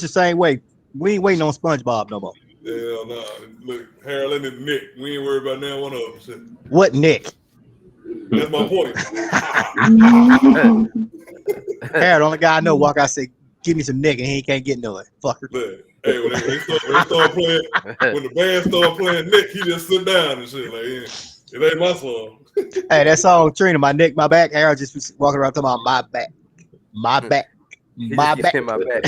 the same way. We ain't waiting on SpongeBob no more. Hell no. Look, Harold and Nick. We ain't worried about now one of them. Shit. What Nick? That's my point. Harold, the only guy I know walk out and say, "Give me some Nick," and he can't get no it. Fucker. Look, hey, when they start playing, when the band start playing Nick, he just sit down and shit. Like, yeah, it ain't my song. Hey, that song Trina, my neck, my back. Harold just was walking around talking about my back, my back, my back. My back.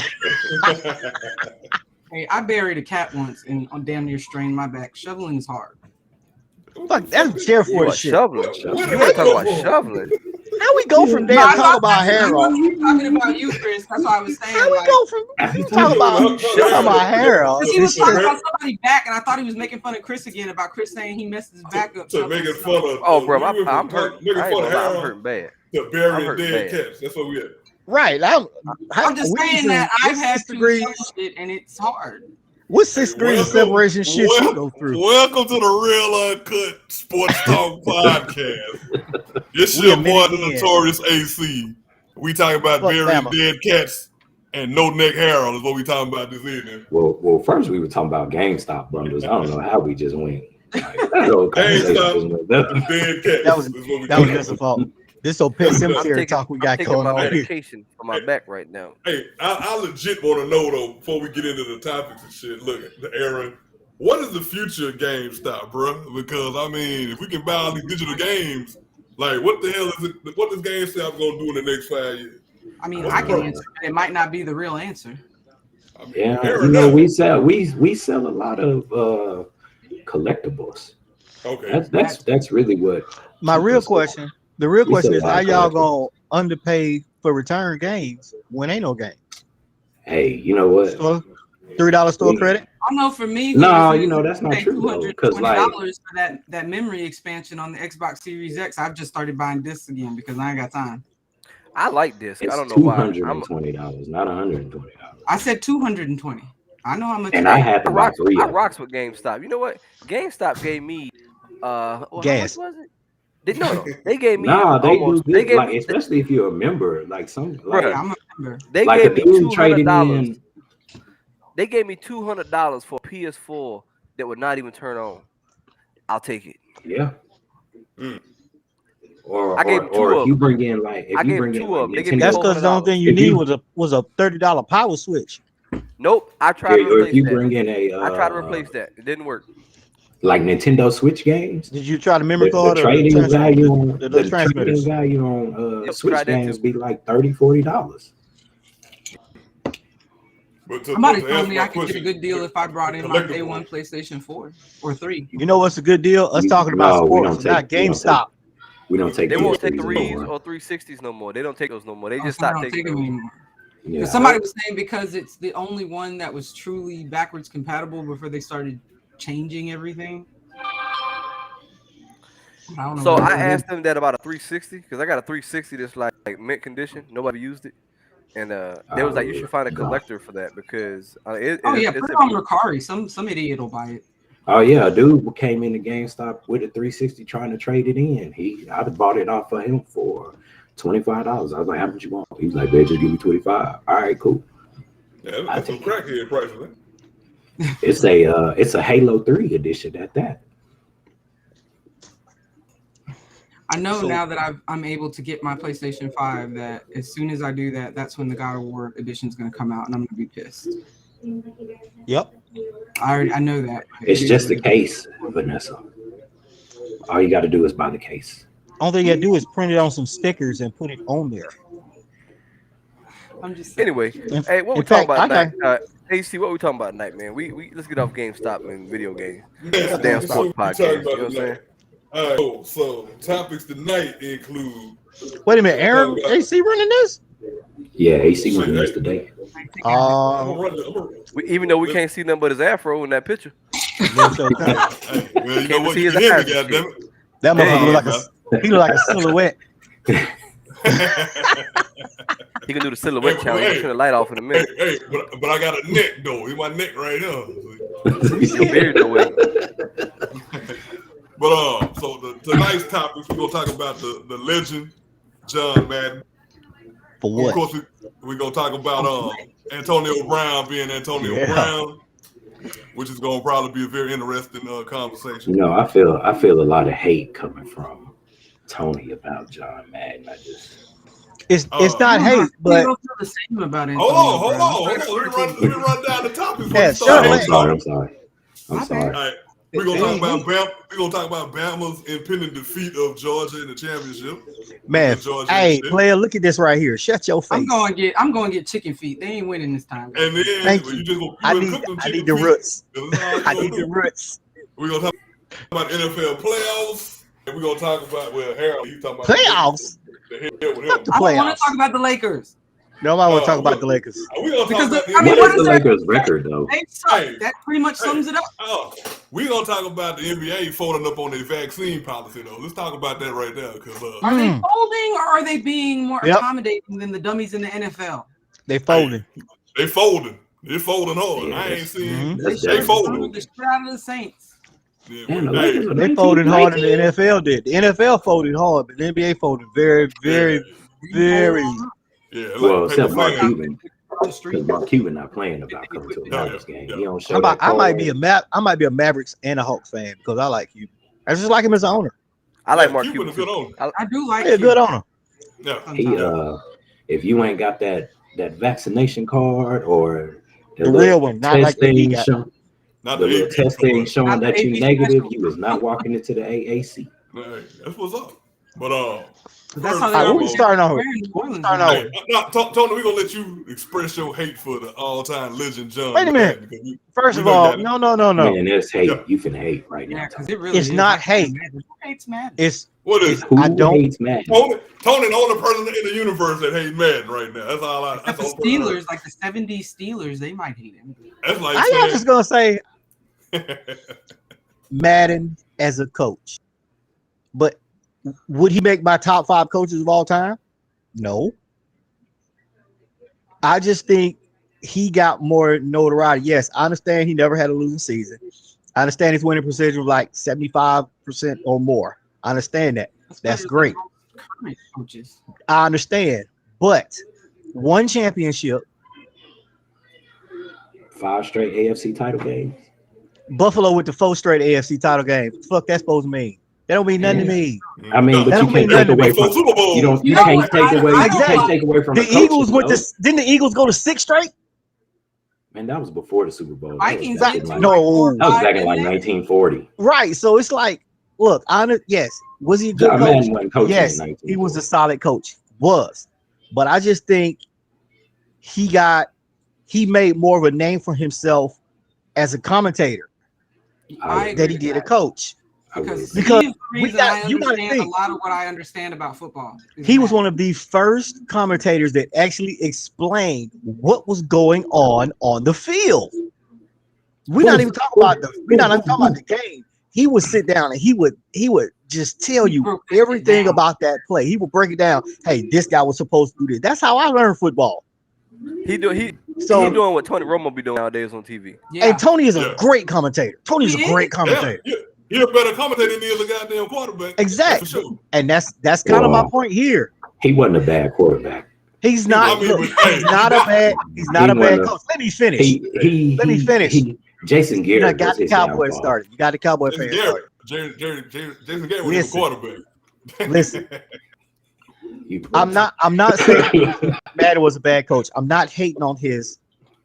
Hey, I buried a cat once and damn near strained my back. Shoveling is hard. Fuck, that's chair for the shit. Shoveling. You want to talk about shoveling? How we go from there and talk about Harold? You talking about you, Chris? That's what I was saying. How we go from you talking about Harold? He was talking about somebody's back, and I thought he was making fun of Chris again about Chris saying he messed his back up. So making fun of. Oh, bro, I'm hurt. I'm hurting bad. The burying dead cats. That's what we at. Right. I'm just saying that I've had to shovel it, and it's hard. What 6 degrees of separation shit you go through? Welcome to the Real Uncut Sports Talk Podcast. This your boy, the Notorious AC. We talking about burying dead cats and no neck Harold is what we talking about this evening. Well, first we were talking about GameStop bundles. I don't know how we just went. GameStop, the dead cats. That was just a fault. This old pet cemetery talk we got going on here. Medication for my back right now. Hey, I legit want to know though before we get into the topics and shit. Look, Aaron, what is the future of GameStop, bro? Because I mean, if we can buy all these digital games, like what the hell is it? What is GameStop gonna do in the next 5 years? I mean, I can answer. It might not be the real answer. I mean, yeah, we sell a lot of collectibles. Okay, that's really what. My real question. The real question is, how y'all gonna underpay for return games when ain't no game? Hey, you know what? $3 store credit? I know for me. No, you know that's not true though. Because like for that memory expansion on the Xbox Series X, I've just started buying discs again because I ain't got time. I like this. I don't know why. $220, not $120. I said $220. I know how much. And I had to buy 3. I rocks with GameStop. You know what? GameStop gave me gas. How much was it? No, they gave me. They gave like, especially if you're a member, like some. Like, right, I'm a member. They like gave me $200. They gave me $200 for a PS4 that would not even turn on. I'll take it. Yeah. Or I gave if you bring in like two of them. That's because the only thing you need was a $30 power switch. Nope, I tried to replace if you that. bring in I tried to replace that. It didn't work. Like Nintendo Switch games. Did you try the memory card? The trading value on Switch games be like $30-$40. Somebody told me I could get a good deal if I brought in my day one PlayStation 4 or 3. You know what's a good deal? Us talking about sports, not GameStop. We don't take. They won't take 3s or 360s no more. They don't take those no more. They just stopped taking them anymore. Yeah. Somebody was saying because it's the only one that was truly backwards compatible before they started changing everything. So I asked them that about a 360 because I got a 360 that's like mint condition. Nobody used it, and they was like, you should find a collector for that because put it on Mercari. Some idiot will buy it. Oh yeah, a dude came into GameStop with a 360 trying to trade it in. I'd bought it off of him for $25. I was like, how much you want? He was like, "Babe, just give me 25." All right, cool. Yeah, that's some crackhead prices. It's a Halo 3 edition at that. I know now that I'm able to get my PlayStation 5 that as soon as I do that, that's when the God of War edition is going to come out, and I'm going to be pissed. Yep. I know that. It's just the case, Vanessa. All you got to do is buy the case. Only thing you got to do is print it on some stickers and put it on there. I'm just saying. Anyway, hey, what we talking about tonight? AC, what we talking about tonight, man? We let's get off GameStop and video games. It's a damn sports podcast. You know what I'm saying? All right, so topics tonight include. Wait a minute, Aaron, AC running this? Yeah, AC running this today. Even though we can't see nothing but his afro in that picture. Well, you know what? You can hear me, goddammit. That motherfucker look like a silhouette. He can do the silhouette challenge. Turn the light off in a minute. Hey, but I got a neck though. He's my neck right here. Your beard no way. But so tonight's topics we're gonna talk about the legend John Madden. For what? We're gonna talk about Antonio Brown being Antonio Brown, which is gonna probably be a very interesting conversation. You know, I feel a lot of hate coming from Tony about John Madden. It's not hate, but don't feel the same about it. hold on. Let me run down the topics. Yeah, I'm sorry. All right. We're gonna talk about Bama's impending defeat of Georgia in the championship. Man, hey, player, look at this right here. Shut your face. I'm going to get chicken feet. They ain't winning this time. And then thank you. I need the roots. I need the roots. We're gonna talk about NFL playoffs, and we're gonna talk about Harold. He's talking about playoffs. I want to talk about the Lakers. Nobody want to talk about the Lakers. We're gonna talk about what is the Lakers' record though? They suck. That pretty much sums it up. We're gonna talk about the NBA folding up on their vaccine policy though. Let's talk about that right there. Are they folding or are they being more accommodating than the dummies in the NFL? They folding. They folding. They're folding hard. I ain't seen they folding. The shit out of the Saints. They folded harder than the NFL did. The NFL folded hard, but the NBA folded very, very, very. Yeah, well, except Mark Cuban, because Mark Cuban not playing about coming to a Dallas game. He don't show I might be a Mavericks and a Hawks fan because I like Cuban. I just like him as an owner. I like Mark Cuban. A good owner. I do like a good owner. Yeah. He if you ain't got that vaccination card or the real one, not like the got. Not the little test thing showing that you negative, you was not walking walking into the AAC. Right. That's what's up. But that's how we starting off. Tony, we're gonna let you express your hate for the all-time legend John. Wait a minute. First of all, no. Man, there's hate. Yeah. You can hate right now. It's not hate. Who hates Madden? What is it? I don't hate Madden. Tony, the only person in the universe that hates Madden right now. That's all I. That's the Steelers, like the '70s Steelers, they might hate him. That's like I was just gonna say Madden as a coach, but would he make my top 5 coaches of all time? No. I just think he got more notoriety. Yes, I understand he never had a losing season. I understand his winning percentage was like 75% or more. I understand that. That's great. I understand. But one championship. 5 straight AFC title games. Buffalo with the 4 straight AFC title games. What the fuck that's supposed to mean? That don't mean nothing to me. I mean, but you can't take away from you can't take away from the Eagles with the. Didn't the Eagles go to 6 straight? Man, that was before the Super Bowl. Vikings. That was back in like 1940. Right. So it's like, look, yes, was he a good coach? Yes, he was a solid coach. But I just think he made more of a name for himself as a commentator than he did a coach. Because you got to think a lot of what I understand about football. He was one of the first commentators that actually explained what was going on the field. We're not even talking about the game. He would sit down and he would just tell you everything about that play. He would break it down. Hey, this guy was supposed to do this. That's how I learned football. He doing what Tony Romo be doing nowadays on TV. Yeah. And Tony is a great commentator. Tony's a great commentator. Yeah. He's a better commentator than he is a goddamn quarterback. Exactly. For sure. And that's kind of my point here. He wasn't a bad quarterback. He's not. He's not a bad coach. Let me finish. Let me finish. Jason Garrett. You got the Cowboys started. You got the Cowboy fans started. Jason Garrett was a quarterback. Listen. I'm not saying Madden was a bad coach. I'm not hating on his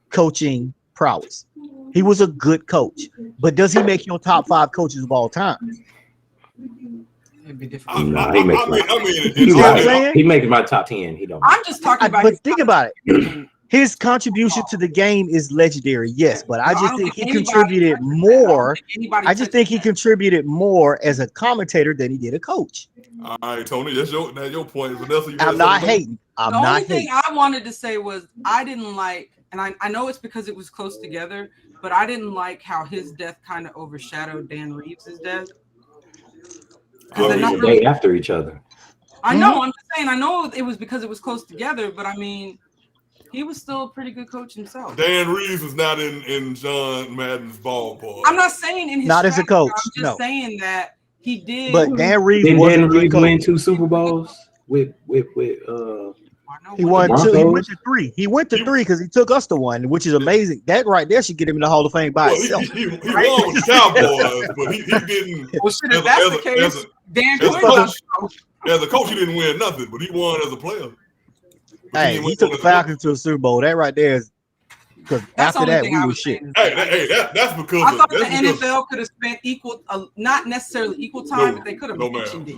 coaching prowess. He was a good coach, but does he make your top 5 coaches of all time? It'd be different. He makes my top 10. He don't. I'm just talking about. But think about it. His contribution to the game is legendary, yes, but I just think he contributed more. I just think he contributed more as a commentator than he did a coach. All right, Tony, that's your point. I'm not hating. The only thing I wanted to say was I didn't like, and I know it's because it was close together, but I didn't like how his death kind of overshadowed Dan Reeves' death. The day after each other. I know. I'm just saying. I know it was because it was close together, but I mean, he was still a pretty good coach himself. Dan Reeves is not in John Madden's ballpark. I'm not saying in his not as a coach. I'm just saying that he did. But Dan Reeves win 2 Super Bowls with He won two. He went to three. He went to three because he took us to one, which is amazing. That right there should get him in the Hall of Fame by itself. He won with the Cowboys, but he didn't. Well, shit, if that's the case, Dan as a coach, he didn't win nothing, but he won as a player. Hey, he took the Falcons to a Super Bowl. That right there is because after that we were shit. Hey, that's because I thought the NFL could have spent equal, not necessarily equal time, but they could have. No,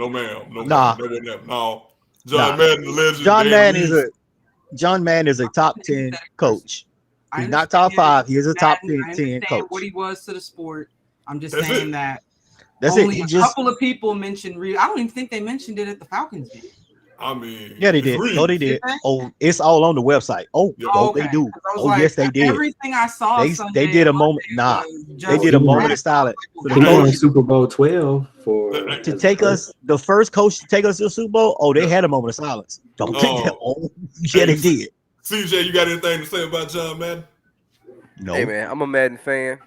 ma'am. No. John Madden, the legend. John Madden is a top 10 coach. He's not top 5. He is a top 10 coach. What he was to the sport. I'm just saying that. That's only it. A couple of people mentioned Reed. I don't even think they mentioned it at the Falcons game. I mean, yeah, they did. No, they did. Oh, it's all on the website. They do. Yes, they did. Everything I saw, they did a moment. They did a moment of silence for the He won coach. Super Bowl 12 to take us. The first coach to take us to the Super Bowl. Oh, they had a moment of silence. Don't think that. Oh, yeah, they did. CJ, you got anything to say about John Madden? No. Hey man, I'm a Madden fan,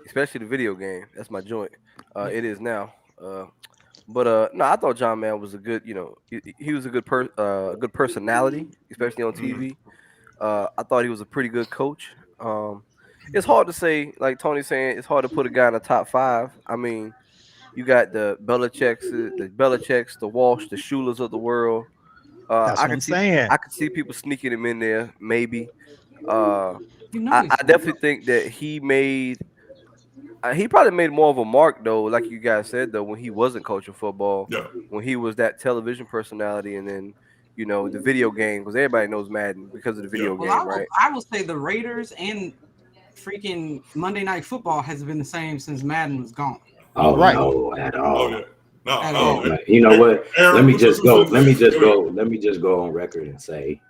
especially the video game. That's my joint. It is now. But no, I thought John Madden was a good, he was a good good personality, especially on TV. I thought he was a pretty good coach. It's hard to say, like Tony's saying, it's hard to put a guy in the top 5. I mean, you got the Belichicks, the Walsh, the Shulers of the world. That's what I'm saying. I could see people sneaking him in there, maybe. I definitely think that he probably made more of a mark, though, like you guys said, though, when he wasn't coaching football, when he was that television personality, and then, the video game, because everybody knows Madden because of the video game, right? I will say the Raiders and freaking Monday Night Football has been the same since Madden was gone. Oh, right. No, at all. No. You know what? Let me just go on record and say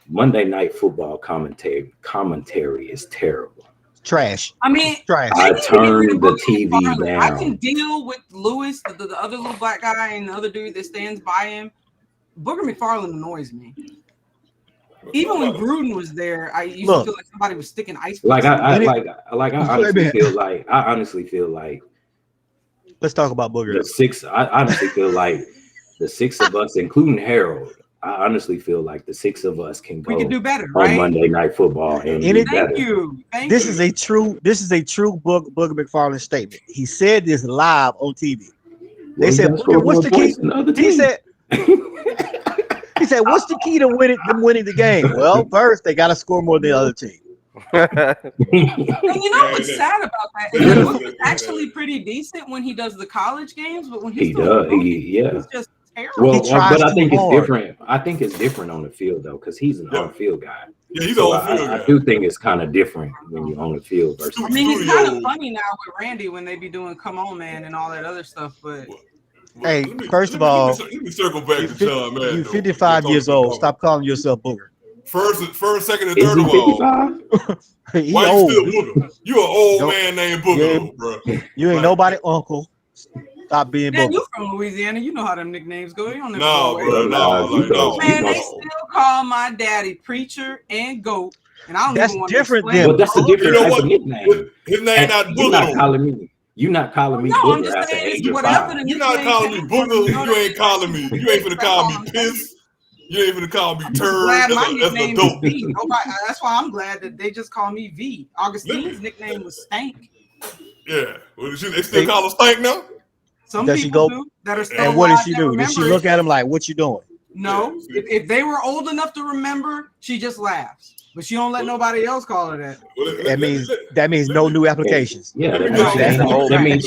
Monday Night Football commentary is terrible. Trash. I mean, trash. I turned the TV down. I can deal with Lewis, the other little black guy, and the other dude that stands by him. Booger McFarland annoys me. Even when Gruden was there, I used to feel like somebody was sticking ice. I honestly feel like. Let's talk about Booger. I honestly feel like the 6 of us, including Harold, I honestly feel like the 6 of us can go. We can do better, on right? Monday Night Football and do better. Thank you. This is a true Booger McFarland statement. He said this live on TV. They said, "What's the key?" He said, "He said, what's the key to winning the game?" Well, first they got to score more than the other team. And you know what's sad about that? He's actually pretty decent when he does the college games, but when he's just terrible. Well, but I think it's different. I think it's different on the field though, because he's an on-field guy. Yeah, he's on-field guy. I do think it's kind of different when you're on the field versus. I mean, he's kind of funny now with Randy when they be doing "Come On, Man" and all that other stuff, but. Hey, first of all, let me circle back to John Madden. You're 55 years old. Stop calling yourself Booger. First, second, and third of all. Why you still Booger? You an old man named Booger, bro. You ain't nobody uncle. Stop being Booger. You from Louisiana? You know how them nicknames go. You don't no, man, they still call my daddy Preacher and Goat, and I don't that's even want different to than. Well, that's a different type of nickname. His name not Booger. You're not calling me Booger at the age of 5. You're not calling me Booger. You ain't calling me. You ain't finna call me Piss. You ain't finna call me Turd. My nickname is V. That's why I'm glad that they just call me V. Augustine's nickname was Stank. Yeah. Well, they still call her Stank now? Some people do that are still. And what did she do? Did she look at him like, "What you doing?" No. If they were old enough to remember, she just laughs. But she don't let nobody else call her that. That means no new applications. Yeah, that means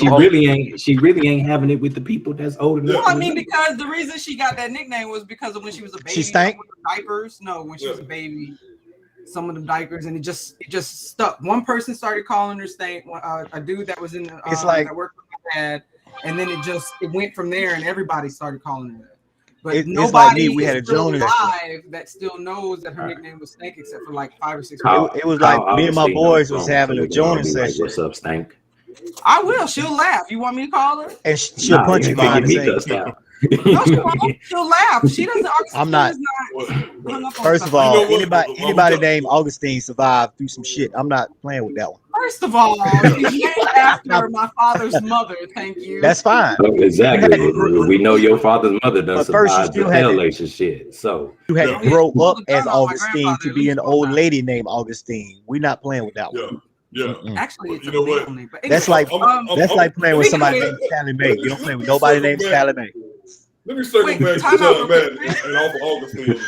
she really ain't having it with the people that's old enough. Well, I mean, because the reason she got that nickname was because of when she was a baby. She stank? Diapers. No, when she was a baby, some of the diapers, and it just stuck. One person started calling her Stank. A dude that was in the that worked with my dad, and then it went from there, and everybody started calling her that. But nobody like me. We had a Joan alive that still knows that her nickname was Stank, except for like 5 or 6 people. It was like me and my boys was having a Joan session. What's up, Stank? I will. She'll laugh. You want me to call her? And she'll punch you behind the scenes. No, she won't. She'll laugh. She doesn't. I'm not. First of all, anybody named Augustine survived through some shit. I'm not playing with that one. First of all, he's named after my father's mother. Thank you. That's fine. Exactly. We know your father's mother done But first, you survived still the had to- Appalachian shit. So You had Yeah. to grow Yeah. up as My Augustine grandfather, to at be least an old 4 lady named Augustine. We're not playing with that Yeah, one. yeah. Mm-mm. Actually, it's You a know legal what? name. But That's anyway, like that's like playing with somebody named Sally Mae. You don't play with nobody named Sally Mae. Let me circle Wait, back to time out John real quick. Madden and off of Augustine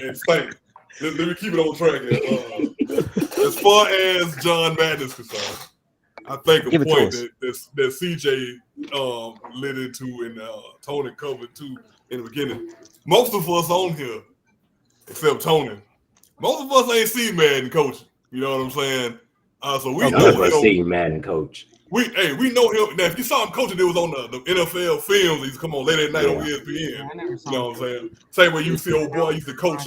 and Stank. Let me keep it on track here. As far as John Madden is concerned, I think Give a it to point us. that CJ lit into and Tony covered too in the beginning. Most of us on here, except Tony, most of us ain't seen Madden coaching. You know what I'm saying? So we Oh, none know of us him. see Madden coach. We know him. Now, if you saw him coaching, it was on the NFL films. He used to come on late at night on ESPN. Yeah, I never You saw know him. what I'm saying? Same way you see old boy used to coach,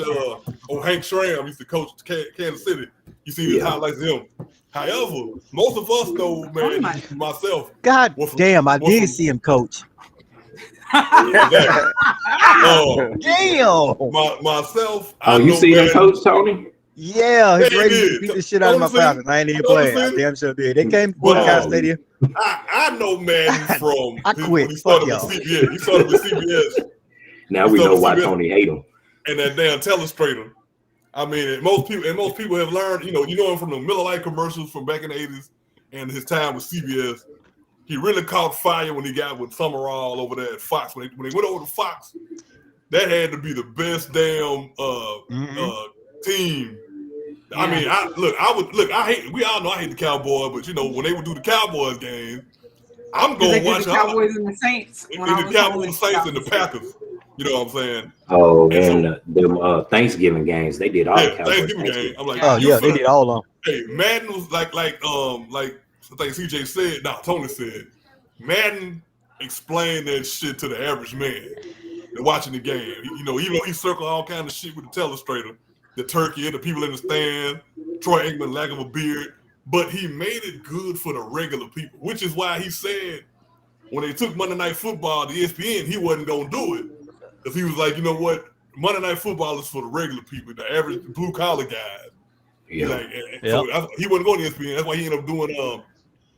Hank Schramm used to coach Kansas City. You see his highlights of him. However, most of us know, man, myself. God damn, I did see him coach. Exactly. Damn. Myself. Oh, you see him coach, Tony? Yeah, his Yeah, he Raiders did. beat the shit out of my Tony said- Falcons. I ain't even Tony playing. I said- damn sure did. They came to But, Mordecai Stadium. I know Madden from I quit. when he started Fuck with CBS. He started with CBS. Now we know why Tony hate him. And that damn telestrator. I mean, and most people have learned, you know him from the Miller Lite commercials from back in the 80s and his time with CBS. He really caught fire when he got with Summerall over there at Fox. When they went over to Fox, that had to be the best damn team. Yeah. I mean, we all know I hate the Cowboys, but when they would do the Cowboys game, I'm going to watch the Cowboys and the Saints. the Cowboys, the Saints, and the Packers. You know what I'm saying? Oh, And and them Thanksgiving games, they did all the Cowboys Thanksgiving game. I'm like, Oh yeah, they did all of them. Hey, Madden was like I think CJ said, Tony said, Madden explained that shit to the average man watching the game. Even though he circled all kind of shit with the telestrator, the turkey, the people in the stand, Troy Aikman lack of a beard, but he made it good for the regular people, which is why he said when they took Monday Night Football to ESPN, he wasn't gonna do it because he was like, you know what, Monday Night Football is for the regular people, the average blue collar guys. Yeah. So he wasn't going to ESPN. That's why he ended up doing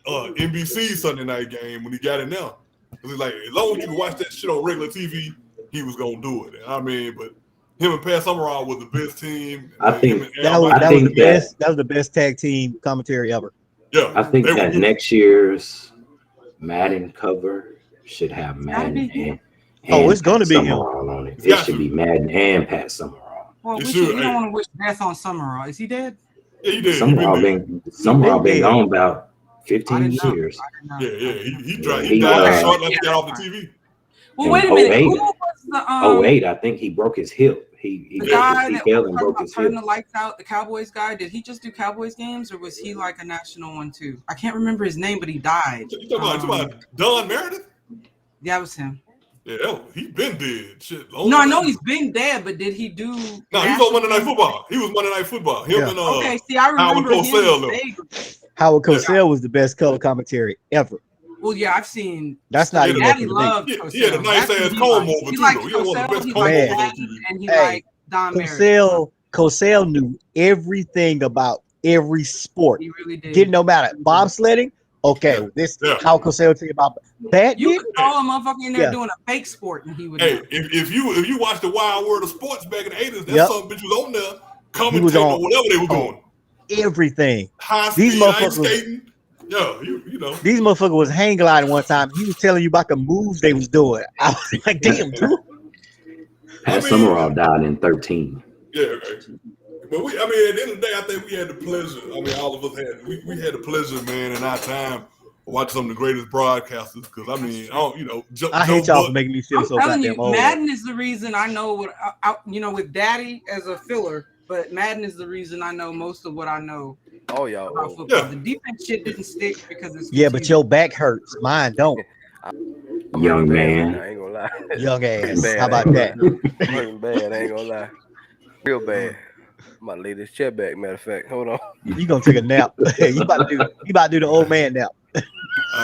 NBC Sunday night game when he got it now. Because he's like, as long as you can watch that shit on regular TV, he was gonna do it. I mean, but him and Pat Summerall was the best team. I think that was the best tag team commentary ever. Yeah, I think that next year's Madden cover should have Madden and it's going to be him Summerall on it. It should be Madden and Pat Summerall. Well, we don't want to wish death on Summerall. Is he dead? Yeah, he did. Summerall been gone about 15 years. Yeah, he died short after he got off the TV. Well, wait a minute. Who was the 08, I think he broke his hip. He fell and broke his hip. Turn the lights out. The Cowboys guy. Did he just do Cowboys games, or was he like a national one too? I can't remember his name, but he died. You talking about Don Meredith? Yeah, it was him. Yeah, he been dead. Shit. No, I know he's been dead, but did he do? No, he's on Monday Night Football. He was Monday Night Football. Him and okay, see, I remember Howard Cosell. Howard Cosell was the best color commentary ever. Well, yeah, I've seen. That's not even. Daddy loved Cosell. He had a nice ass comb over too. He was one of the best comb overs on TV. And he liked Don Cosell knew everything about every sport. He really did. Didn't no matter bobsledding. Okay, this how Cosell tell you about that. You could call a motherfucker in there doing a fake sport, and he would. Hey, if you watch the Wild World of Sports back in the 80s, that's some bitch was on there commentating on whatever they were doing. Everything. High speed ice skating. Yeah, you know. These motherfuckers was hang gliding one time. He was telling you about the moves they was doing. I was like, damn, dude. Pat Summerall died in 13. Yeah, okay. But at the end of the day, I think we had the pleasure. I mean, all of us had. We had the pleasure, man, in our time watching some of the greatest broadcasters. Because I mean, I hate y'all for making me feel so telling goddamn you, old. Madden is the reason I know what with Daddy as a filler. But Madden is the reason I know most of what I know. Oh, y'all. About football. The defense shit didn't stick because it's but your back hurts. Mine don't. Young man. I ain't gonna lie. Young ass. Bad, How about that? Hurting bad. I ain't gonna lie. Real bad. I'm about to lay this chair back. Matter of fact, hold on. You gonna take a nap? you about to do the old man nap. All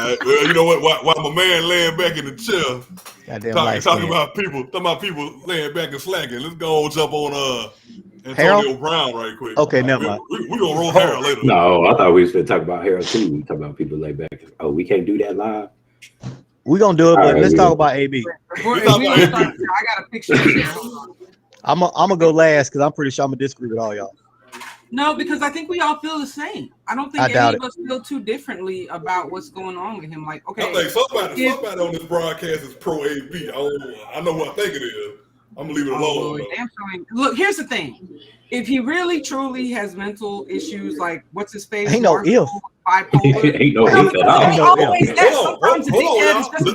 right. Well, you know what? While my man laying back in the chair, talking about people laying back and slacking. Let's go on jump on Antonio Brown right quick. Okay, never mind. We're going to roll Harold later. No, I thought we was going to talk about Harold too. We talk about people laid back. Oh, we can't do that live? We're going to do it, but let's talk about AB. I got a picture here. I'm going to go last because I'm pretty sure I'm going to disagree with all y'all. No, because I think we all feel the same. I don't think any of us feel too differently about what's going on with him. Like, okay, I think somebody on this broadcast is pro AB. I know what I think it is. I'm gonna leave it alone. Look, here's the thing: if he really truly has mental issues, like what's his face, ain't no if. Bipolar, ain't no if at all. Sometimes a dickhead is just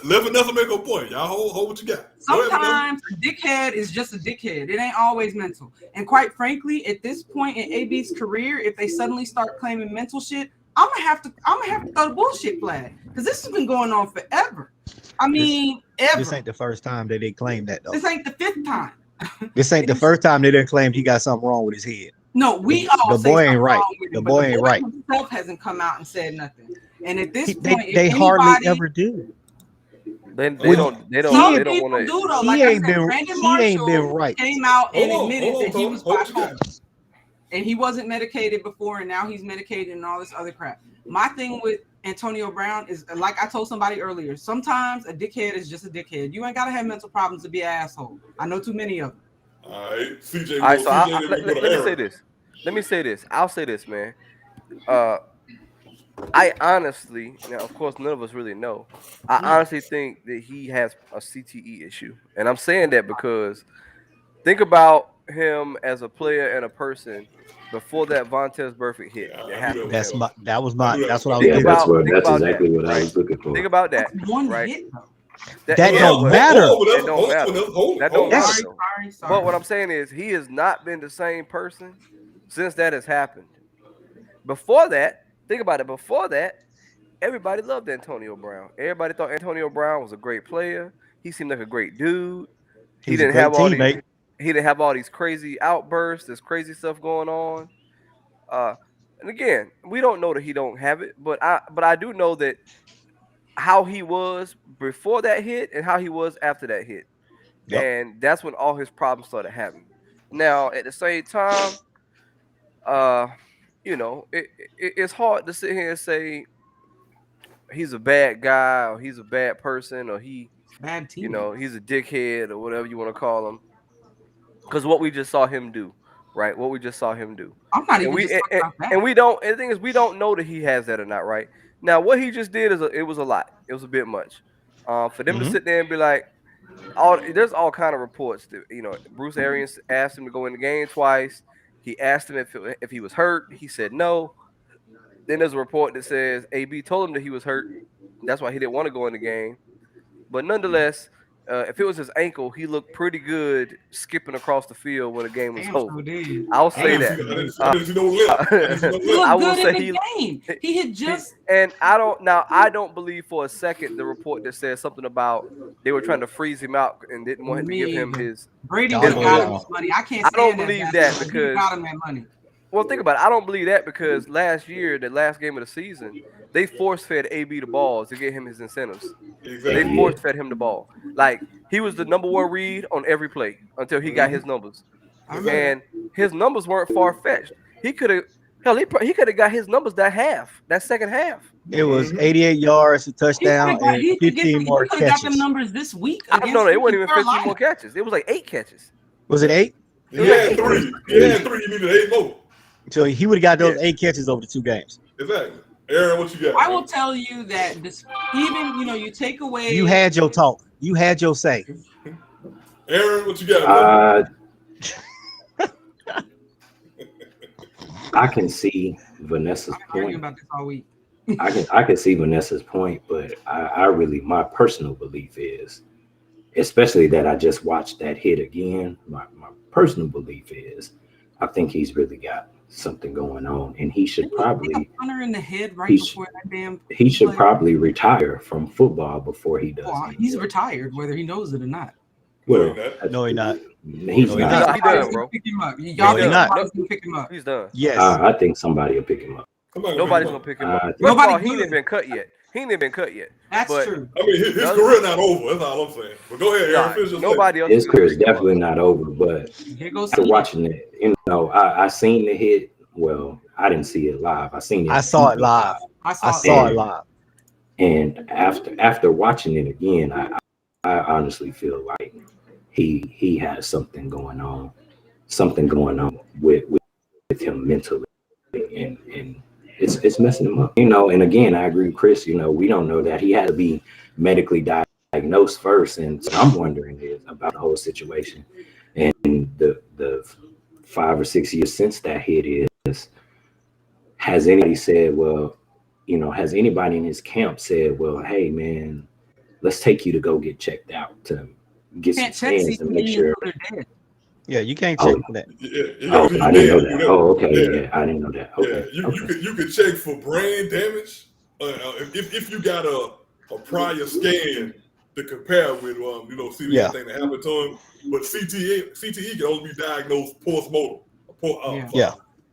let Vanessa make a point. Y'all hold what you got. Sometimes a dickhead is just a dickhead. It ain't always mental. And quite frankly, at this point in AB's career, if they suddenly start claiming mental shit, I'm gonna have to throw the bullshit flag because this has been going on forever. I mean, ever. This ain't the first time that they claimed that though. This ain't the fifth time. This ain't the first time they didn't claim he got something wrong with his head. No, we all the boy ain't right. The boy ain't right. Himself hasn't come out and said nothing. And at this point, they hardly ever do. They don't want to. He ain't been right. Came out and admitted that he was bipolar, and he wasn't medicated before, and now he's medicated and all this other crap. My thing with Antonio Brown is, like I told somebody earlier, sometimes a dickhead is just a dickhead. You ain't gotta have mental problems to be an asshole. I know too many of them. All right, CJ. All right, so let me say this. Let me say this. I'll say this, man. I honestly, now of course none of us really know. I honestly think that he has a CTE issue, and I'm saying that because think about him as a player and a person before that Vontaze Burfict hit. That's what I was thinking. That's exactly what I was looking for. Think about that, right? Hit, that don't matter. That don't matter. Sorry. But what I'm saying is he has not been the same person since that has happened. Before that, think about it. Before that, everybody loved Antonio Brown. Everybody thought Antonio Brown was a great player. He seemed like a great dude. He didn't have all these crazy outbursts. There's crazy stuff going on. And again, we don't know that he don't have it, but I do know that how he was before that hit and how he was after that hit. Yep. And that's when all his problems started happening. Now, at the same time, it's hard to sit here and say he's a bad guy or he's a bad person or he's a dickhead or whatever you want to call him. Because what we just saw him do, right? What we just saw him do. I'm not even about that. And we don't. And the thing is, we don't know that he has that or not, right? Now, what he just did it was a lot. It was a bit much. For them to sit there and be like, there's all kind of reports that Bruce Arians asked him to go in the game twice. He asked him if he was hurt. He said no. Then there's a report that says AB told him that he was hurt. That's why he didn't want to go in the game. But nonetheless, if it was his ankle, he looked pretty good skipping across the field when the game was over. I'll say that. I will say he had just. And I don't believe for a second the report that says something about they were trying to freeze him out and didn't want to give him his. Brady got him his money. I can't. I don't believe that because he got him that money. Well, think about it. I don't believe that because last year, the last game of the season, they force-fed AB the ball to get him his incentives. Exactly. They force-fed him the ball. Like, he was the number one read on every play until he got his numbers. And his numbers weren't far-fetched. He could have got his numbers that second half. It was 88 yards, a touchdown, and 15 more catches. He got them numbers this week. No, it wasn't even 15 more catches. It was like 8 catches. Was it 8? He had 3. He needed 8 more. So he would have got those 8 catches over the 2 games. Exactly. Aaron, what you got? I will tell you that you take away. You had your talk. You had your say. Aaron, what you got? I can see Vanessa's point. About this all week. I can see Vanessa's point, but I really, my personal belief is, especially that I just watched that hit again. My personal belief is, I think he's really got something going on, and he should probably in the head right before that damn. He should probably retire from football before he does. Well, he's retired, whether he knows it or not. Well, no, he's not. He's not. He's done, bro. Pick him up. Pick him up. He's done. Yes. I think somebody will pick him up. Nobody's gonna pick him up. Nobody. He ain't been cut yet. He ain't even been cut yet. That's but true. I mean, his career not over. That's all I'm saying. But go ahead, Aaron. Finish your Nobody else. His career is definitely not over. But Here goes after watching it, you know, I seen the hit. Well, I didn't see it live. I seen it. I saw it live. I saw it live. And after watching it again, I honestly feel like he has something going on with him mentally, and it's messing him up. You know, and again, I agree with Chris. You know, we don't know that. He had to be medically diagnosed first, and so I'm wondering about the whole situation and the 5 or 6 years since that hit is. Has anybody said, well, you know, has anybody in his camp said, well, hey man, let's take you to go get checked out to get some scans and make sure. Yeah, you can't check for that. I didn't know that. Oh, okay. Yeah, I didn't know that. Okay. Yeah, you could check for brain damage if you got a prior scan to compare with, you know, see anything that happened to him. But CTE can only be diagnosed post-mortem.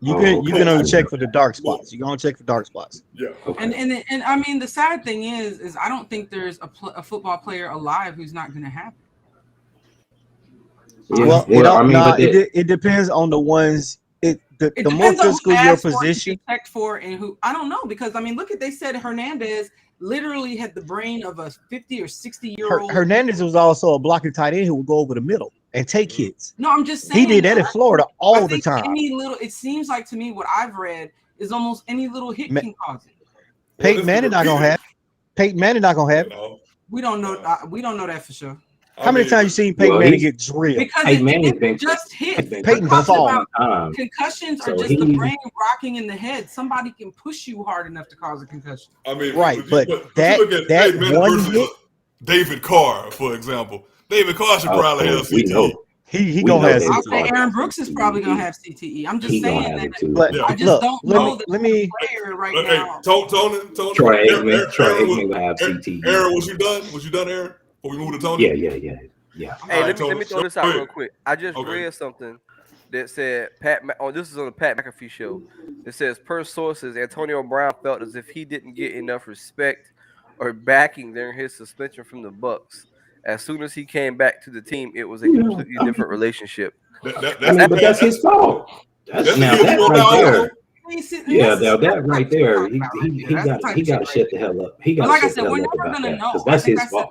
You can only check for the dark spots. You're gonna check for dark spots. Yeah. Okay. And I mean, the sad thing is I don't think there's a football player alive who's not going to have it. Yeah. It depends on the ones. The more physical your position. Checked for and who I don't know, because I mean, look at, they said Hernandez literally had the brain of a 50 or 60-year-old. Hernandez was also a blocking tight end who would go over the middle and take hits. No, I'm just saying he did that in Florida all the time. It seems like to me what I've read is almost any little hit can cause it. Peyton Manning not gonna have. Peyton Manning not gonna have. We don't know. We don't know that for sure. How many times you seen Peyton Manning get drilled? Because it just hit. Peyton fall. Concussions are just the brain rocking in the head. Somebody can push you hard enough to cause a concussion. I mean, right, but that one hit. David Carr, for example. David Carr should probably have CTE. He gonna have CTE. I'll say Aaron Brooks is probably gonna have CTE. I'm just saying that. But I just don't know the player right now. Tony. Troy Aikman will have CTE. Aaron, was you done, Aaron? Before we move to Tony? Yeah. Hey, let me throw this out real quick. I just read something that said this is on the Pat McAfee show. It says, per sources, Antonio Brown felt as if he didn't get enough respect or backing during his suspension from the Bucs. As soon as he came back to the team, it was a completely different relationship. But that's his fault. That right there. He got to shut the hell up. He got like I said, we're never gonna know. That's his fault.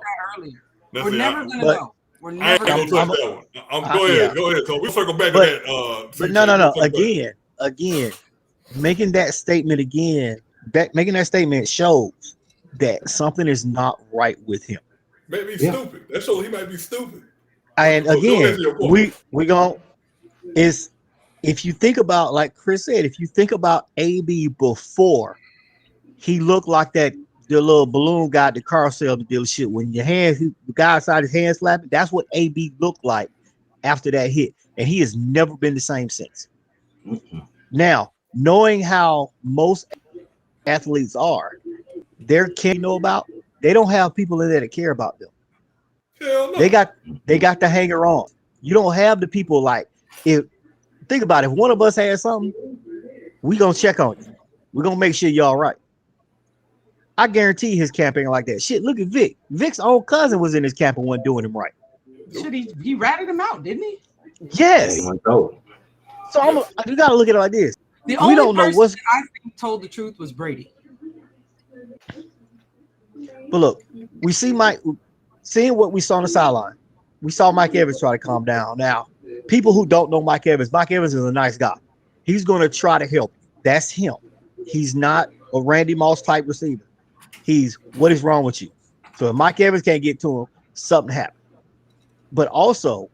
We're never gonna know. We're never gonna know. Go ahead, Tony. We circle back to that. But no. Again, making that statement shows that something is not right with him. Maybe he's stupid. That shows he might be stupid. And again, we gonna is if you think about, like Chris said, if you think about AB before, he looked like the little balloon guy at the car sale dealership. When your hands, the guy outside his hand slapping, that's what AB looked like after that hit, and he has never been the same since. Now, knowing how most athletes are, they don't have people in there that care about them. Hell no. They got the hanger on. You don't have the people like, think about it, if one of us has something, we gonna check on you. We're gonna make sure you're all right. I guarantee his camp ain't like that. Shit, look at Vic. Vic's own cousin was in his camp and wasn't doing him right. Shit, he ratted him out, didn't he? Yes. So you gotta look at it like this. We don't know what's I think told the truth was Brady. But look, we see seeing what we saw on the sideline. We saw Mike Evans try to calm down. Now, people who don't know Mike Evans is a nice guy. He's going to try to help. That's him. He's not a Randy Moss type receiver. He's, what is wrong with you? So if Mike Evans can't get to him, something happened. But also,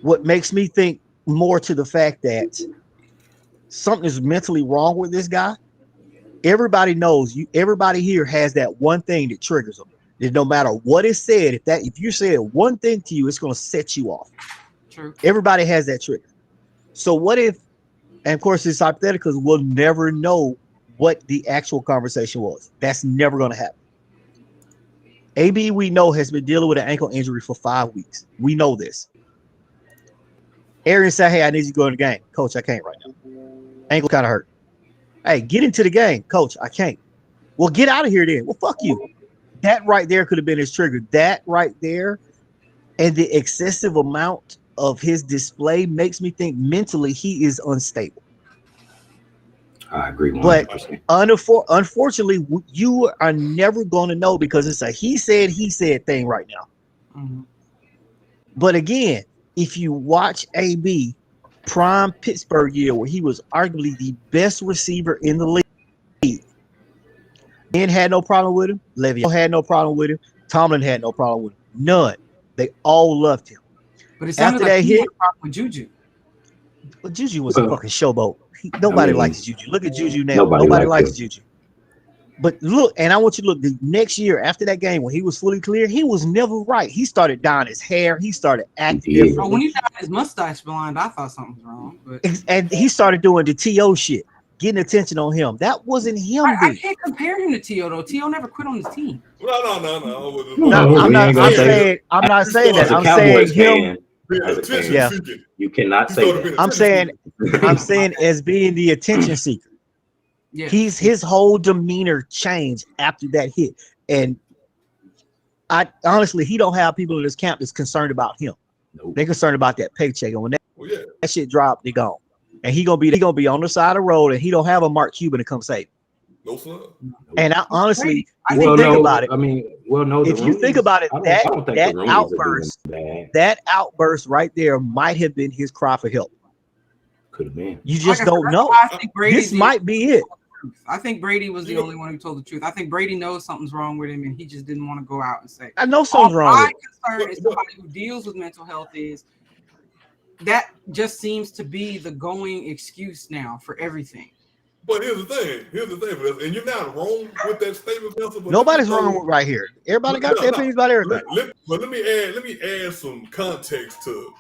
what makes me think more to the fact that something is mentally wrong with this guy, everybody knows everybody here has that one thing that triggers them. That no matter what is said, if you said one thing to you, it's going to set you off. True. Everybody has that trigger. So what if, and of course it's hypothetical, because we'll never know what the actual conversation was. That's never going to happen. AB, we know, has been dealing with an ankle injury for 5 weeks. We know this. Arian said, hey, I need you to go in the game. Coach, I can't right now. Ankle kind of hurt. Hey, get into the game. Coach, I can't. Well, get out of here then. Well, fuck you. That right there could have been his trigger. That right there, and the excessive amount of his display makes me think mentally he is unstable. I agree 100%. But unfortunately, you are never going to know because it's a he said thing right now. Mm-hmm. But again, if you watch AB prime Pittsburgh year where he was arguably the best receiver in the league, Ben had no problem with him. Le'Veon had no problem with him. Tomlin had no problem with him. None. They all loved him. But it sounded like he had a problem with Juju. But Juju was a fucking showboat. Nobody likes Juju. Look at Juju now. Nobody likes Juju. But look, and I want you to look the next year after that game when he was fully clear, he was never right. He started dyeing his hair. He started acting different. Oh, when he dyed his mustache blonde, I thought something was wrong. But... And he started doing the T.O. shit, getting attention on him. That wasn't him. I can't compare him to T.O. though. T.O. never quit on his team. No. I'm not saying that. I'm saying him. Yeah, you cannot say that. I'm saying as being the attention seeker. Yeah. His whole demeanor changed after that hit, and I honestly he don't have people in his camp that's concerned about him. Nope. They're concerned about that paycheck, and when that shit drop, they gone, and he gonna be on the side of the road, and he don't have a Mark Cuban to come save him. No sir. And I honestly, think about it. I mean, no. If you think about it, that outburst right there might have been his cry for help. Could have been. You just don't know. This might be it. I think Brady was the only one who told the truth. I think Brady knows something's wrong with him, and he just didn't want to go out and say. I know something's wrong. My concern is somebody who deals with mental health is that just seems to be the going excuse now for everything. But here's the thing, and you're not wrong with that statement. Nobody's wrong with right here. Everybody got their opinions about everything. But let me add some context to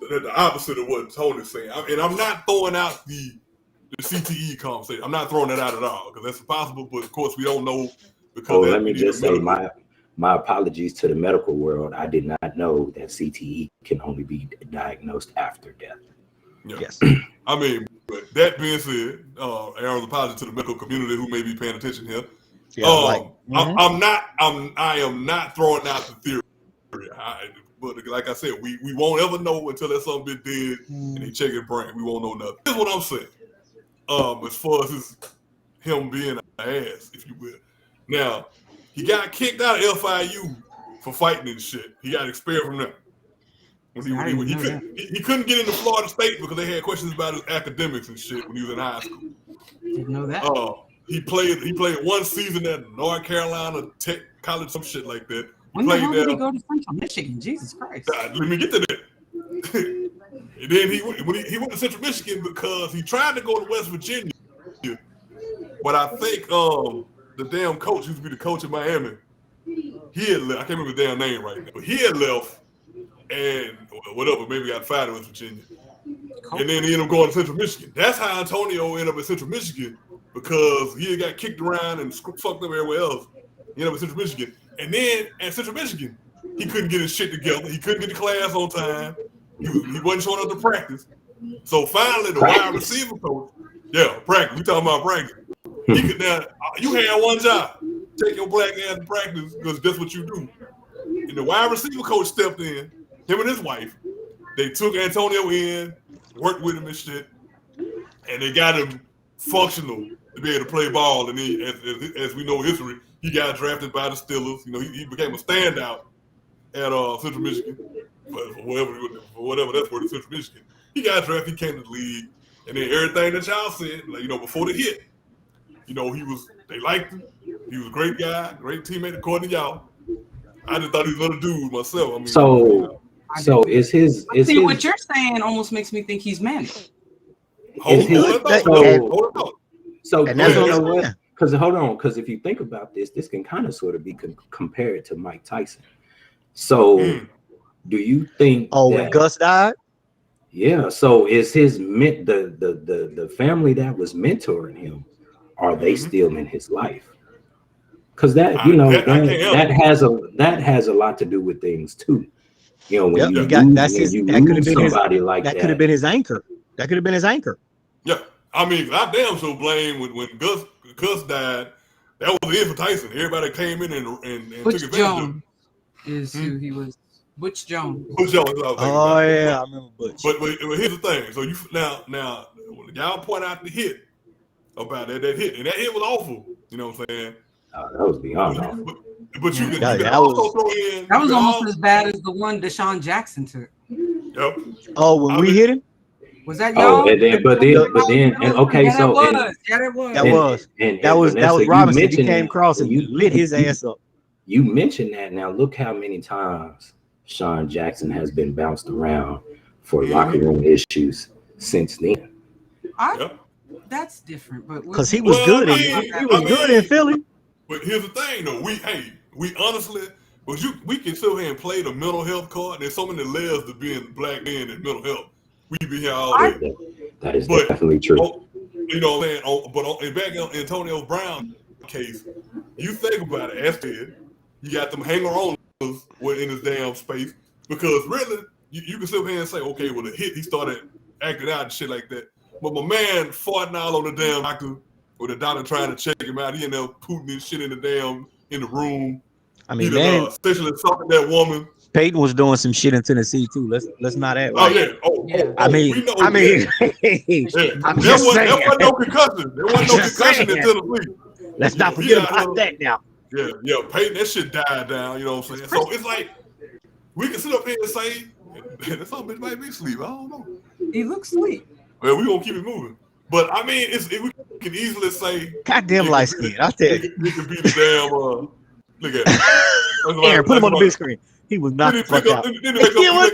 the opposite of what Tony's saying. And I'm not throwing out the CTE conversation. I'm not throwing that out at all because that's impossible. But of course, we don't know because. Let me just say my apologies to the medical world. I did not know that CTE can only be diagnosed after death. Yeah. Yes, I mean. But that being said, Aaron's apology to the medical community who may be paying attention here. Yeah, I am not throwing out the theory. But like I said, we won't ever know until that something been dead and they check his brain. We won't know nothing. Here's what I'm saying. As far as him being an ass, if you will. Now, he got kicked out of FIU for fighting and shit. He got expelled from that. He couldn't get into Florida State because they had questions about his academics and shit when he was in high school. Didn't know that. He played one season at North Carolina Tech College, some shit like that. When the hell did he go to Central Michigan? Jesus Christ! Let me get to that. And then he went to Central Michigan because he tried to go to West Virginia, but I think the damn coach used to be the coach in Miami. He had left. I can't remember the damn name right now, but he had left. And whatever, maybe got fired in West Virginia. And then he ended up going to Central Michigan. That's how Antonio ended up in Central Michigan because he got kicked around and fucked up everywhere else. He ended up in Central Michigan. And then at Central Michigan, he couldn't get his shit together. He couldn't get to class on time. He wasn't showing up to practice. So finally, the wide receiver coach, practice. We talking about practice. He could now, you had one job. Take your black ass to practice because that's what you do. And the wide receiver coach stepped in. Him and his wife, they took Antonio in, worked with him and shit, and they got him functional to be able to play ball. And he, as we know history, he got drafted by the Steelers. You know, he became a standout at Central Michigan. But for whatever that's worth, Central Michigan. He got drafted, he came to the league, and then everything that y'all said, like, before the hit, they liked him. He was a great guy, great teammate according to y'all. I just thought he was another dude myself. I mean, So is his? What you're saying almost makes me think he's manic. Because if you think about this can kind of sort of be compared to Mike Tyson. So, do you think? When Gus died. Yeah. So is the family that was mentoring him? Are they still in his life? Because that has a lot to do with things too. When that could have been his anchor. That could have been his anchor. Yeah, I mean, I damn so blame when Gus died. That was the end for Tyson. Everybody came in and took Butch advantage of Jones is who he was. Butch Jones. Butch Jones. Is what I was thinking Oh about. yeah, I remember Butch. But here's the thing. So you now when y'all point out the hit about that hit, and that hit was awful. You know what I'm saying? That was beyond awful. But you can that also was, throw in. That was almost as bad as the one Deshaun Jackson took. Yep. Oh, when we hit him? Was that y'all? Oh, but then, and okay, yeah, so that was. That was Vanessa, Robinson. He came across and lit his ass up. You mentioned that. Now look how many times Sean Jackson has been bounced around for locker room issues since then. That's different, but because he was good. He was good in Philly. But here's the thing, though. We honestly, we can sit here and play the mental health card. And there's so many layers to being black man and mental health. We be here all day. That is definitely true. You know what I'm saying? But back in Antonio Brown case, you think about it, Asted, you got them hanger-oners in his damn space. Because really, you can sit here and say, okay, well, the hit, he started acting out and shit like that. But my man farting all on the damn doctor, with the doctor trying to check him out. He ended up putting his shit in the room. I mean, sexually assaulting that woman. Peyton was doing some shit in Tennessee too. Let's not act like. I mean, there wasn't no concussion. There wasn't no concussion in Tennessee. Let's not forget about that now. Yeah, Peyton, that shit died down. You know what I'm saying? So it's like we can sit up here and say that some bitch might be asleep. I don't know. He looks asleep. Well, we gonna keep it moving. But I mean, we can easily say, goddamn light skin. I tell you, it could be the damn. Look at it. Aaron, put him on the big screen. He was knocked the fuck out. He was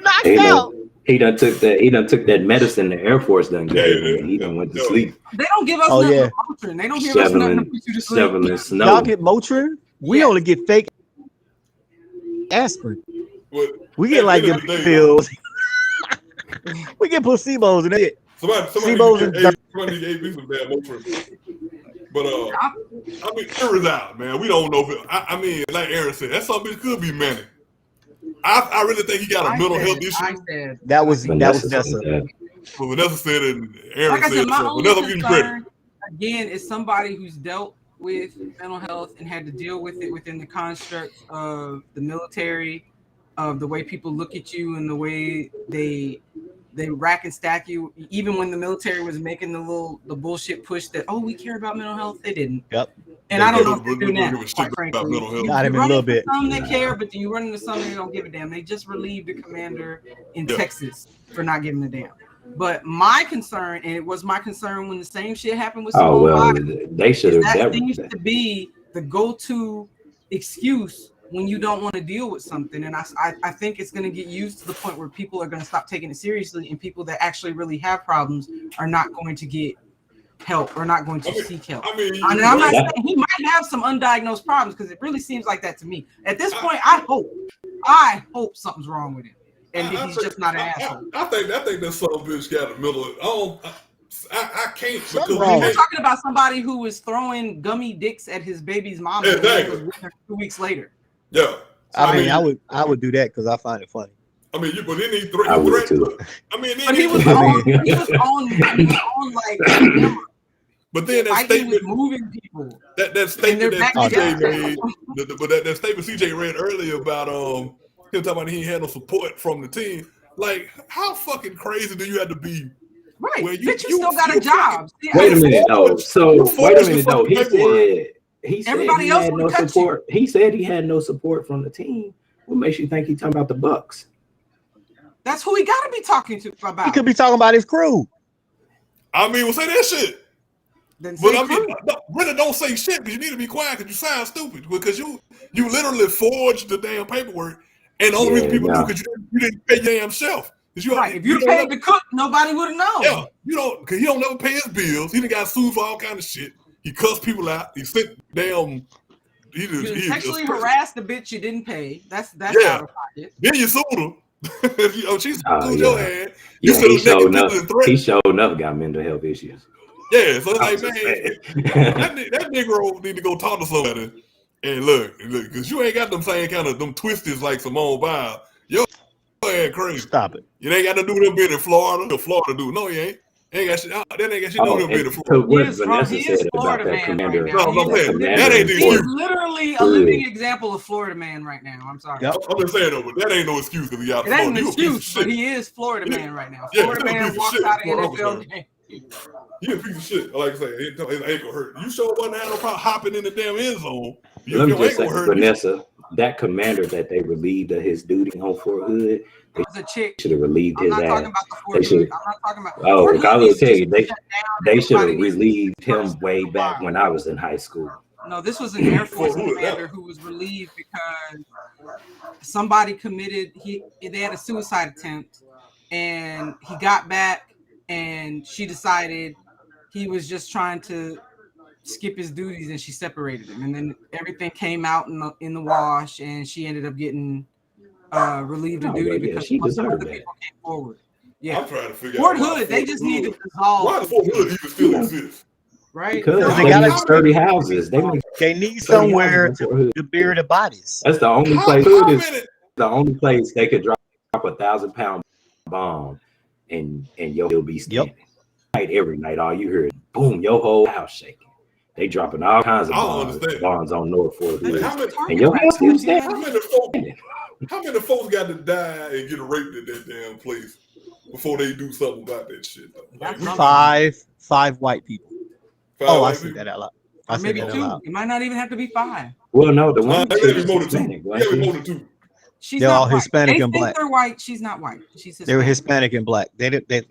knocked out. He done took that medicine the Air Force done gave. He done went to sleep. They don't give us nothing Motrin. They don't give us nothing to put you to sleep. Y'all get Motrin? We only get fake aspirin. We get like them pills. We get placebos and it. Somebody gave me some damn Motrin. But I mean, Aaron's out, man. We don't know if it, I mean, like Aaron said, that something could be manic. I really think he got a mental health issue. That was Vanessa. Well, Vanessa said it, and Aaron like said my so. Vanessa, give you credit. Again, is somebody who's dealt with mental health and had to deal with it within the construct of the military, of the way people look at you and the way they rack and stack you. Even when the military was making the bullshit push that, oh, we care about mental health, they didn't. Yep. And I don't know if they do now, quite frankly. Got him a little bit. Some they care, but do you run into some they don't give a damn? They just relieved the commander in Texas for not giving a damn. But my concern, and it was my concern when the same shit happened with Simone Biles, they should have. That seems to be the go-to excuse when you don't want to deal with something. And I think it's going to get used to the point where people are going to stop taking it seriously, and people that actually really have problems are not going to get help or not going to seek help. I'm not saying he might have some undiagnosed problems, because it really seems like that to me. At this point, I hope something's wrong with him, and he's just not an asshole. I think that some bitch got a middle. I can't. We're talking about somebody who was throwing gummy dicks at his baby's mom. Exactly. 2 weeks later. Yeah. I mean, I would do that because I find it funny. I mean, but then he threatened. I mean, but he was on like camera. But then that statement, moving people. That statement that CJ made, but that statement CJ read earlier about him talking about he had no support from the team. Like, how fucking crazy do you have to be? Right, you still got a job. Wait a minute though. He said everybody else had no support. He said he had no support from the team. What makes you think he's talking about the Bucks? That's who he got to be talking to about. He could be talking about his crew. I mean, we'll say that shit. But I mean, really don't say shit, because you need to be quiet, because you sound stupid. Because you literally forged the damn paperwork, and the only reason people do because you didn't pay your damn self. Right. If you paid the cook, nobody would have known. Yeah, because he don't never pay his bills. He done got sued for all kind of shit. He cussed people out. He sent damn. You sexually harassed the bitch you didn't pay. That's out of pocket. Then you sued her. She sued your ass. He showed enough got mental health issues. Yeah, so it's like, man, that Negro need to go talk to somebody. And look, because you ain't got them same kind of them twisties like Simone Biles. Your ass crazy. Stop it. You ain't got to do them being in Florida. The Florida dude. No, you ain't. Ain't got shit. That ain't got shit to do with him being a to Florida. what He Vanessa is said about Florida that man commander. right now. No, He I'm is saying that ain't the he's excuse. literally a living example of Florida man right now. I'm sorry. Yep. I'm just saying though, but that ain't no excuse because he out It ain't Florida. an You a piece of excuse, but shit. he is Florida man right now. Yeah, Florida he's a man piece of walks shit, out as far as of I'm NFL concerned. game. You a piece of shit. Like I say, his ankle hurt. You sure wasn't having no problem hopping in the damn end zone. Let me Your just say, ankle hurt. Vanessa, that commander that they relieved of his duty on Fort Hood, they It's a chick. should have relieved I'm his not ass. talking about the Fort They should. Hood. I'm not talking about. Oh, Fort I Hood was needs gonna tell you, to shut down. they should have Everybody needs to relieved him first way for a back while. when I was in high school. No, this was an Air Force Fort Hood, commander yeah. who was relieved because somebody committed. They had a suicide attempt, and he got back, and she decided he was just trying to skip his duties, and she separated him, and then everything came out in the wash, and she ended up getting relieved of Oh, duty well, yeah, because she a bunch of deserved other that. people came forward. Yeah, I'm trying to figure Fort out why Hood, they Fort just Hood- need to dissolve. Why Fort Hood even still exists? Right? Because They they gotta- make sturdy houses. They make They need sturdy somewhere houses in Fort Hood. to bury the bodies. That's the only How place. Hood is many? the only place they could drop a 1,000-pound bomb and you'll be standing. Every night, all you hear is boom, your whole house shaking. They dropping all kinds of I don't understand. bombs on North Fort Like, Hood. how many? And your house still How standing. many folks got to die and get raped at that damn place before they do something about that shit? Though? Like, Five white people. Oh, I said that out loud. I Or said maybe that out two. loud. It might not even have to be 5. Well, no, the one It gotta be more than two. Hispanic, It gotta be more than two. She's They're not all white. Hispanic They and think black. they're white. She's not white. She's Hispanic. They were Hispanic and black. They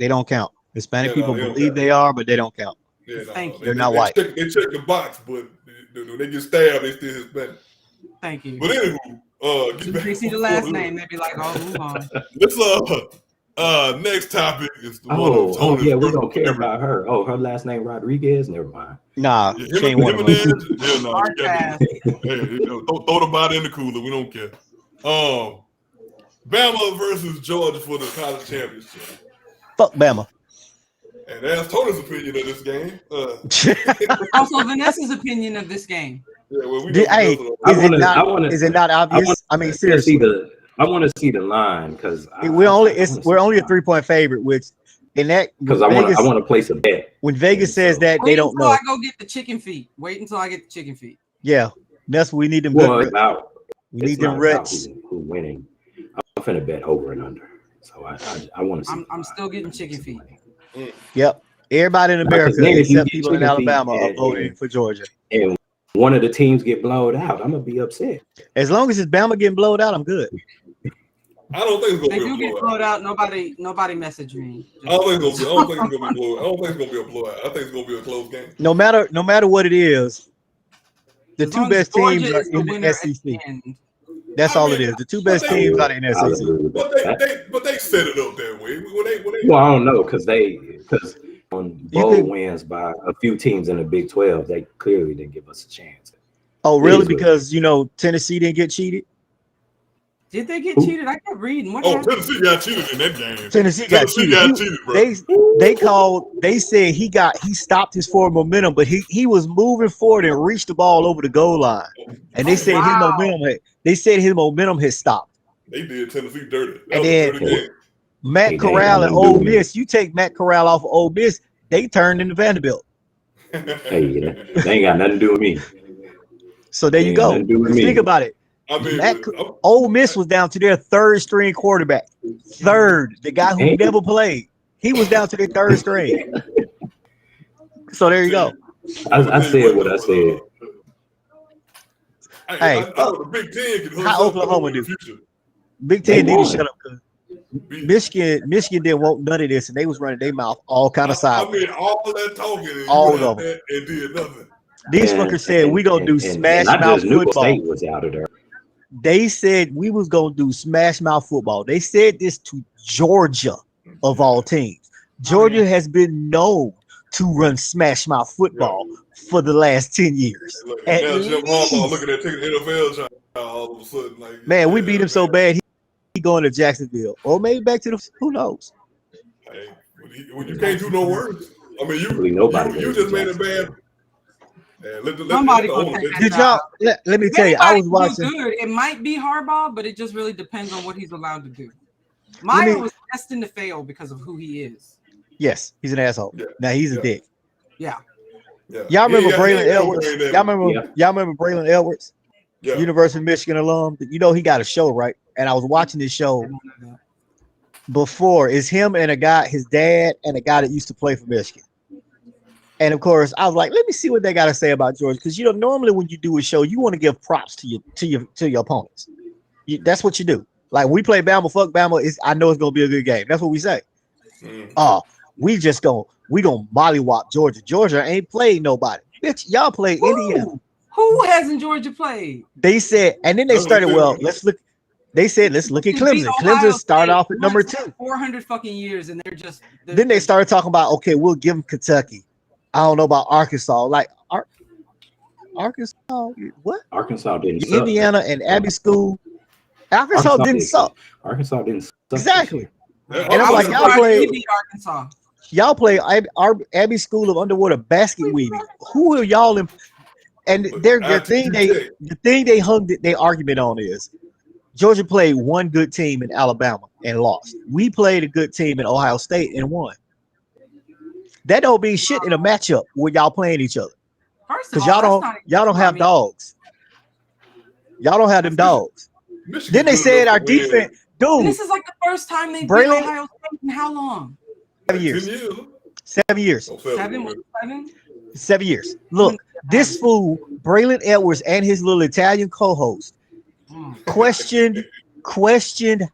don't count. Hispanic Yeah, people no, they don't believe count. they are, but they don't count. Yeah, no, Thank you. They're not white. They check the box, but when they get stabbed, they still Hispanic. Thank you. But anywho, get back They see to the last Fort Hood. name, they'd be like, "Oh, move on." Let's next topic is the one of Oh yeah, we Tony's don't care about her. Oh, her last name Rodriguez. Never mind. Nah, she ain't one of them. Yeah, no, Hard you got pass. throw the body in the cooler. We don't care. Bama versus Georgia for the college championship. Fuck Bama. And that's Tony's opinion of this game. Also, Vanessa's opinion of this game. Yeah, well, we Hey, is it not obvious? I mean, seriously. I want to see the line because We're only a 3-point favorite, which in that because I want to place a bet. When Vegas says that, they don't know. I go get the chicken feet. Wait until I get the chicken feet. Yeah, that's what we need them. Well, we need them Reds. Who winning? I'm finna bet over and under. So I want to see. I'm still getting chicken feet. Yep. Everybody in America except people in Alabama are voting for Georgia. And one of the teams get blowed out, I'm gonna be upset. As long as it's Bama getting blowed out, I'm good. I don't think it's gonna be a blowout. They do get blowed out. Nobody messaged me. I don't think it's gonna be a blowout. I don't think it's gonna be a blowout. I think it's gonna be a close game. No matter what it is, the two best teams are in the SEC. That's all it is. The two best teams are in the SEC. But they set it up that way. Well, I don't know because on bowl wins by a few teams in the Big 12, they clearly didn't give us a chance. Oh, really? Because Tennessee didn't get cheated. Did they get cheated? I kept reading. What happened? Tennessee got cheated in that game. Tennessee got cheated, bro. They said he stopped his forward momentum, but he was moving forward and reached the ball over the goal line. And they said his momentum had stopped. They did Tennessee dirty. And then Matt Corral and Ole Miss, you take Matt Corral off of Ole Miss, they turned into Vanderbilt. Hey, they ain't got nothing to do with me. So there you go. Think about it. I mean, Ole Miss was down to their third string quarterback. The guy who never played. He was down to their third string. So there you go. I said what I said. Hey, the Big Ten can how Oklahoma do? Big Ten need to shut up because Michigan didn't want none of this, and they was running their mouth all kind of sideways. I mean, all that talking, all of them, and did nothing. These fuckers said we gonna do smash mouth football. State was out of there. They said we was gonna do smash mouth football. They said this to Georgia, of all teams. Georgia has been known to run smash mouth football for the last 10 years. Look, now Jim Harbaugh looking at taking NFL job all of a sudden. Like, man, we beat him so bad he going to Jacksonville or maybe back to the who knows. Hey, you can't do no worse. I mean, you just made a bad. Somebody did y'all let me tell you, I was watching. Good. It might be Harbaugh, but it just really depends on what he's allowed to do. Meyer was destined to fail because of who he is. Yes, he's an asshole. Yeah. Now he's a Yeah. dick. Yeah. Yeah. Y'all remember He ain't Braylon got no Edwards? brain damage. Y'all remember Braylon Edwards? Yeah. University of Michigan alum. You know he got a show, right? And I was watching this show before. It's him and a guy, his dad, and a guy that used to play for Michigan. And of course, I was like, let me see what they got to say about Georgia, because you know normally when you do a show, you want to give props to your opponents. That's what you do. Like we play Bama, fuck Bama. I know it's gonna be a good game. That's what we say. We gonna mollywop Georgia. Georgia ain't played nobody. Bitch, y'all play Indiana. Who hasn't Georgia played? They said, and then they started. Well, let's look. They said, let's look at Clemson. Clemson started off at number 2. 400 fucking years, and then they started talking about, okay, we'll give them Kentucky. I don't know about Arkansas. Like Arkansas, what? Arkansas didn't suck. Indiana and Abbey School. Arkansas didn't suck. Arkansas didn't suck. Exactly. And I'm like, Arkansas. Y'all play our Abbey School of Underwater basket weaving. Who are y'all in? And the thing they hung their argument on is Georgia played one good team in Alabama and lost. We played a good team in Ohio State and won. That don't mean shit in a matchup where y'all playing each other. Because y'all don't have dogs. Y'all don't have them dogs. Michigan then they said our defense, dude. This is like the first time they've beat Ohio State in how long? 7 years. 7 years. 7 years. Look, this fool, Braylon Edwards, and his little Italian co-host questioned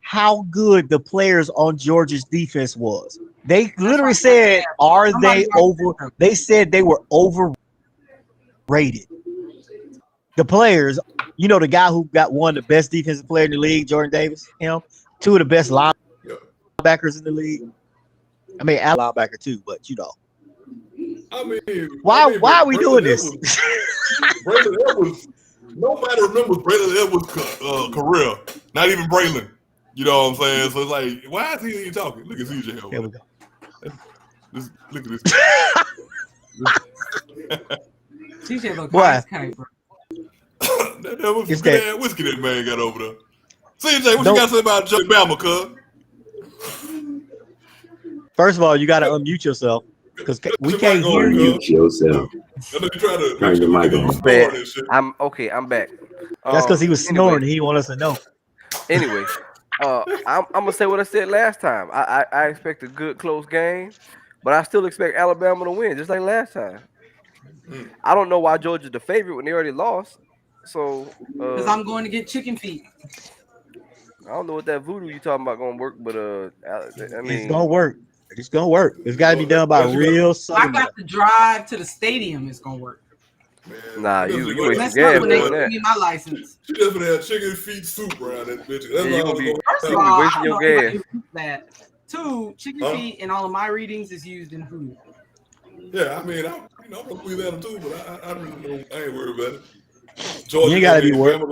how good the players on Georgia's defense was. They literally said, "Are they over?" They said they were overrated. The players, you know, the guy who got one of the best defensive players in the league, Jordan Davis, you know, 2 of the best linebackers in the league. I mean, linebacker too, but you know. Why are we doing this? Braylon Edwards, nobody remembers Braylon Edwards' career. Not even Braylon. You know what I'm saying? So it's like, why is he even talking? Look at CJ. Here we go. Look at this. CJ look kind of that was good ass whiskey that man got over there. CJ, what you got to say about Joe Bama, cuz? First of all, you got to unmute yourself because we can't hear you. Unmute yourself. Turn your mic on. I'm okay. I'm back. That's because he was snoring. He didn't want us to know. Anyway, I'm gonna say what I said last time. I expect a good close game, but I still expect Alabama to win, just like last time. I don't know why Georgia's the favorite when they already lost. So because I'm going to get chicken feet. I don't know what that voodoo you talking about gonna work, but I mean it's gonna work. It's gonna work. It's got to be done by real. I got to drive to the stadium. It's gonna work. Man, nah, you that's not when they give me my license. She just gonna have chicken feet soup around that bitch. That's you gonna be first of all, wasting your gas. That 2, chicken feet in all of my readings is used in food. Yeah, I mean, I'm gonna believe that too, but I really don't. I ain't worried about it. Georgia, you ain't gotta be worried.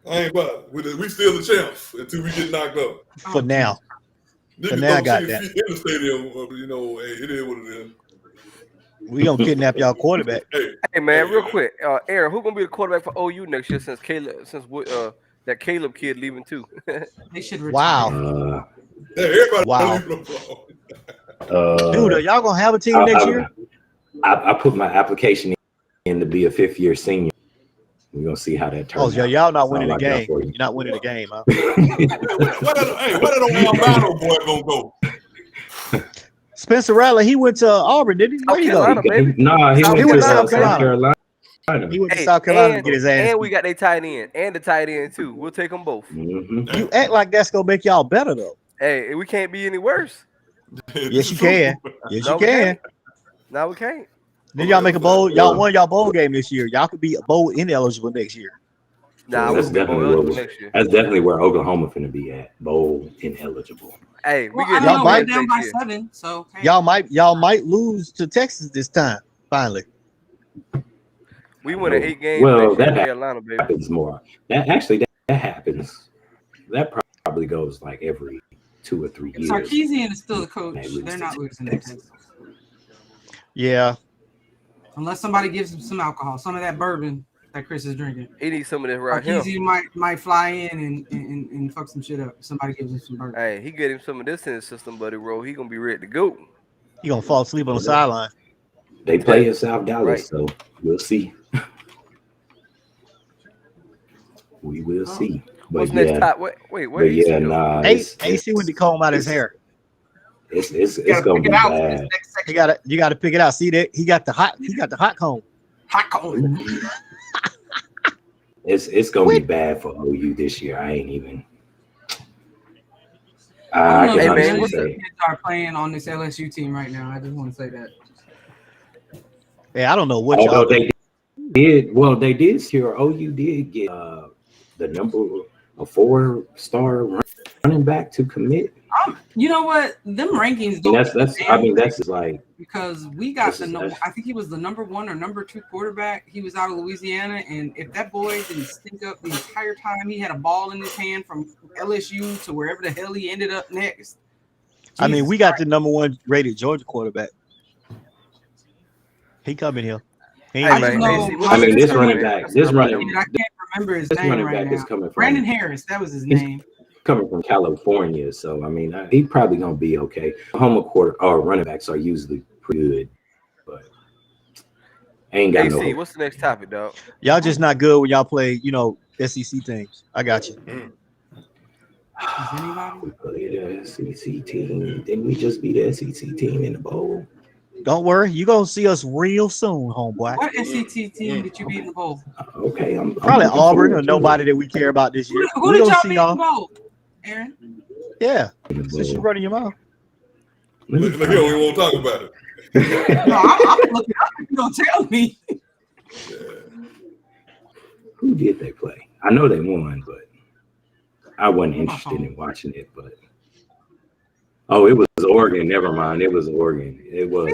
I ain't about it. We still the champs until we get knocked up. For now. For now, I got that. In the stadium, you know, hey, it is what it is. We gonna kidnap y'all quarterback. Hey man, real quick, Aaron, who's gonna be the quarterback for OU next year since that Caleb kid leaving too? They should retire. Wow. Everybody wow. Dude, are y'all gonna have a team next year? I put my application in to be a 5th-year senior. We're gonna see how that turns out. Oh, y'all not winning the game. You're not winning the game, huh? Where that Albano boy gonna go? Spencer Rattler, he went to Auburn, didn't he? Where he go? No, he went to South Carolina. He went to South Carolina to get his ass. And we got their tight end and the tight end too. We'll take them both. Mm-hmm. You act like that's gonna make y'all better though. Hey, we can't be any worse. Yes, you can. Yes, you can. No, we can't. Then y'all make a bowl. Y'all won y'all bowl game this year. Y'all could be bowl ineligible next year. Nah, that's definitely where Oklahoma finna be at. Bowl ineligible. Hey, we get y'all might down by 7. So hey. y'all might lose to Texas this time. Finally, we win an 8 game. Well, that Carolina, baby. happens more. That happens. That probably goes like every 2 or 3 years. Sarkisian is still the coach. They're not losing to Texas. Yeah. Unless somebody gives them some alcohol, some of that bourbon that Chris is drinking. He needs some of this right here. He might fly in and fuck some shit up. Somebody gives him some burger. Hey, he get him some of this in his system, buddy. Bro, he gonna be ready to go. He gonna fall asleep on the sideline. They play in South Dallas, so we'll see. We will see. But what's next time? Wait, where is he? Nah, AC went to comb out his hair. It's gonna be bad. You gotta pick it out. See that he got the hot comb. Hot comb. It's gonna be bad for OU this year. I ain't even. I can honestly say kids are playing on this LSU team right now. I just want to say that. Yeah, I don't know what y'all they did. Well, they did secure. OU did get the number a 4-star running back to commit. You know what? Them rankings. That's like because we got the number. I think he was the number 1 or number 2 quarterback. He was out of Louisiana, and if that boy didn't stink up the entire time he had a ball in his hand from LSU to wherever the hell he ended up next. I mean, we got the number 1 rated Georgia quarterback. He coming here. This running back. I can't remember his name right now. Coming from Brandon Harris. That was his name. Coming from California, so I mean, he's probably gonna be okay. Home running backs are usually pretty good, but ain't got no. What's the next topic, dog? Y'all just not good when y'all play, SEC teams. I got you. We played the SEC team. Didn't we just beat the SEC team in the bowl? Don't worry, you gonna see us real soon, homeboy. What SEC team did you beat in the bowl? Okay, I'm probably Auburn or nobody that we care about this year. Who did y'all beat in the bowl? Aaron? Yeah, since you're running your mouth. Look, we won't talk about it. No, I'm looking up if you don't tell me. Who did they play? I know they won, but I wasn't interested in watching it. But it was Oregon. Never mind, it was Oregon. It was.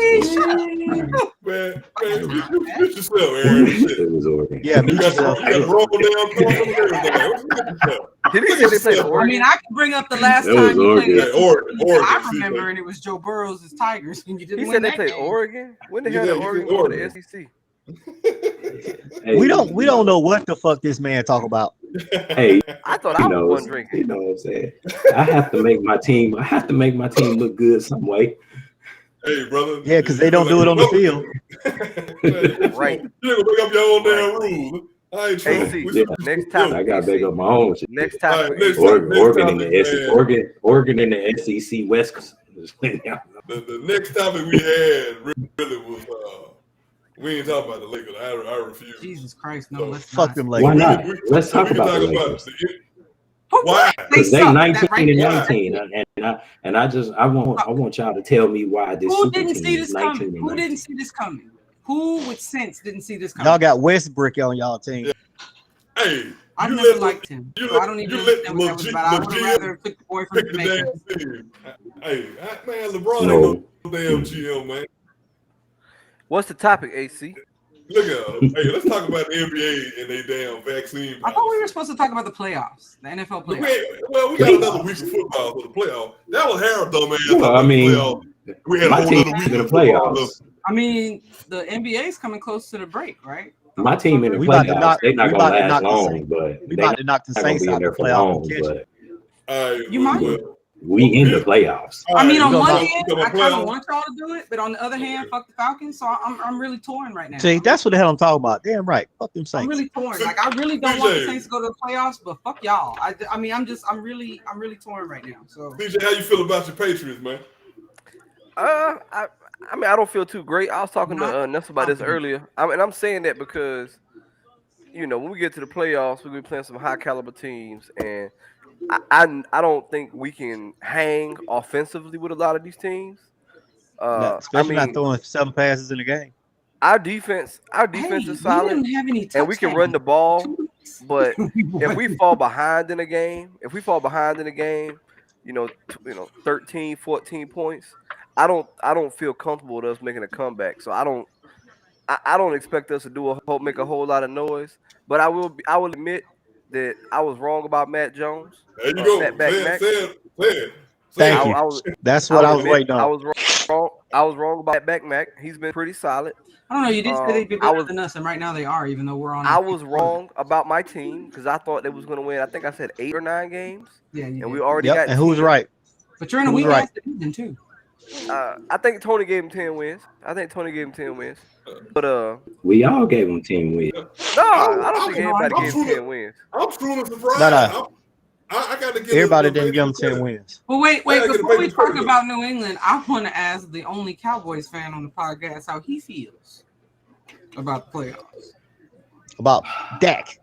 Man, get yourself, Aaron. It was Oregon. Yeah, you got roll down. Did he say they played Oregon? I mean, I can bring up the last time you played Oregon. I remember, and it was Joe Burrow's Tigers, and you didn't win. He said they played Oregon. When the hell did Oregon go to the SEC? Hey, we don't know what the fuck this man talk about. Hey, I thought I was one drinking. You know what I'm saying? I have to make my team look good some way. Hey, brother. Yeah, because they don't do it on the field. Right. You're gonna make up your own damn rules. I ain't trying. Next topic. I gotta make up my own shit. Next topic. Oregon in the SEC. Oregon in the SEC West Coast. The next topic we had really was we ain't talking about the Lakers. I refuse. Jesus Christ, no. Let's fuck them Lakers. Why not? Let's talk about the Lakers. Why? Because they 19-19, and I want y'all to tell me why this. Who didn't see this coming? Who didn't see this coming? Who with sense didn't see this coming? Y'all got Westbrook on y'all team. Yeah. Hey, I never liked him. So I don't even understand what that was about. I would rather pick the boy from Jamaica. Hey, man, LeBron ain't no damn GM, man. What's the topic, AC? Look at him. Hey, let's talk about the NBA and they damn vaccine. I thought we were supposed to talk about the playoffs, the NFL playoffs. We got another week of football for the playoffs. That was Harold, though, man. Well, I mean, we had my team in the playoffs. I mean, the NBA is coming close to the break, right? My team in the playoffs, they're not going to last long, but we about to knock the Saints out of the playoffs. You might. We in the playoffs. I mean, on one hand, I kind of want y'all to do it, but on the other hand, fuck the Falcons. So I'm really torn right now. See, that's what the hell I'm talking about. Damn right. Fuck them Saints. I'm really torn. Like, I really don't want the Saints to go to the playoffs, but fuck y'all. I mean, I'm really torn right now. So, DJ, how you feel about your Patriots, man? I mean, I don't feel too great. I was talking to Ness about this earlier. I'm saying that because, when we get to the playoffs, we're gonna be playing some high caliber teams, and I don't think we can hang offensively with a lot of these teams. Especially not throwing 7 passes in the game. Our defense is solid, and we can run the ball. But if we fall behind in a game, 13, 14 points, I don't feel comfortable with us making a comeback. So I don't expect us to make a whole lot of noise. But I will admit that I was wrong about Matt Jones. There you go. Thank you. That's what I was waiting on. I was wrong. I was wrong about back Mac. He's been pretty solid. I don't know. You did say they'd be better than us, and right now they are, even though we're on. I was wrong about my team because I thought they was going to win. I think I said 8 or 9 games. Yeah, and we already got. And who's right? But you're in a weak ass division too. I think Tony gave him 10 wins. But we all gave him 10 wins. No, I don't think anybody gave him 10 wins. I'm truly surprised. No. I got to give everybody didn't give him 10 wins. Well, wait. Before we talk about New England, I want to ask the only Cowboys fan on the podcast how he feels about the playoffs. About Dak.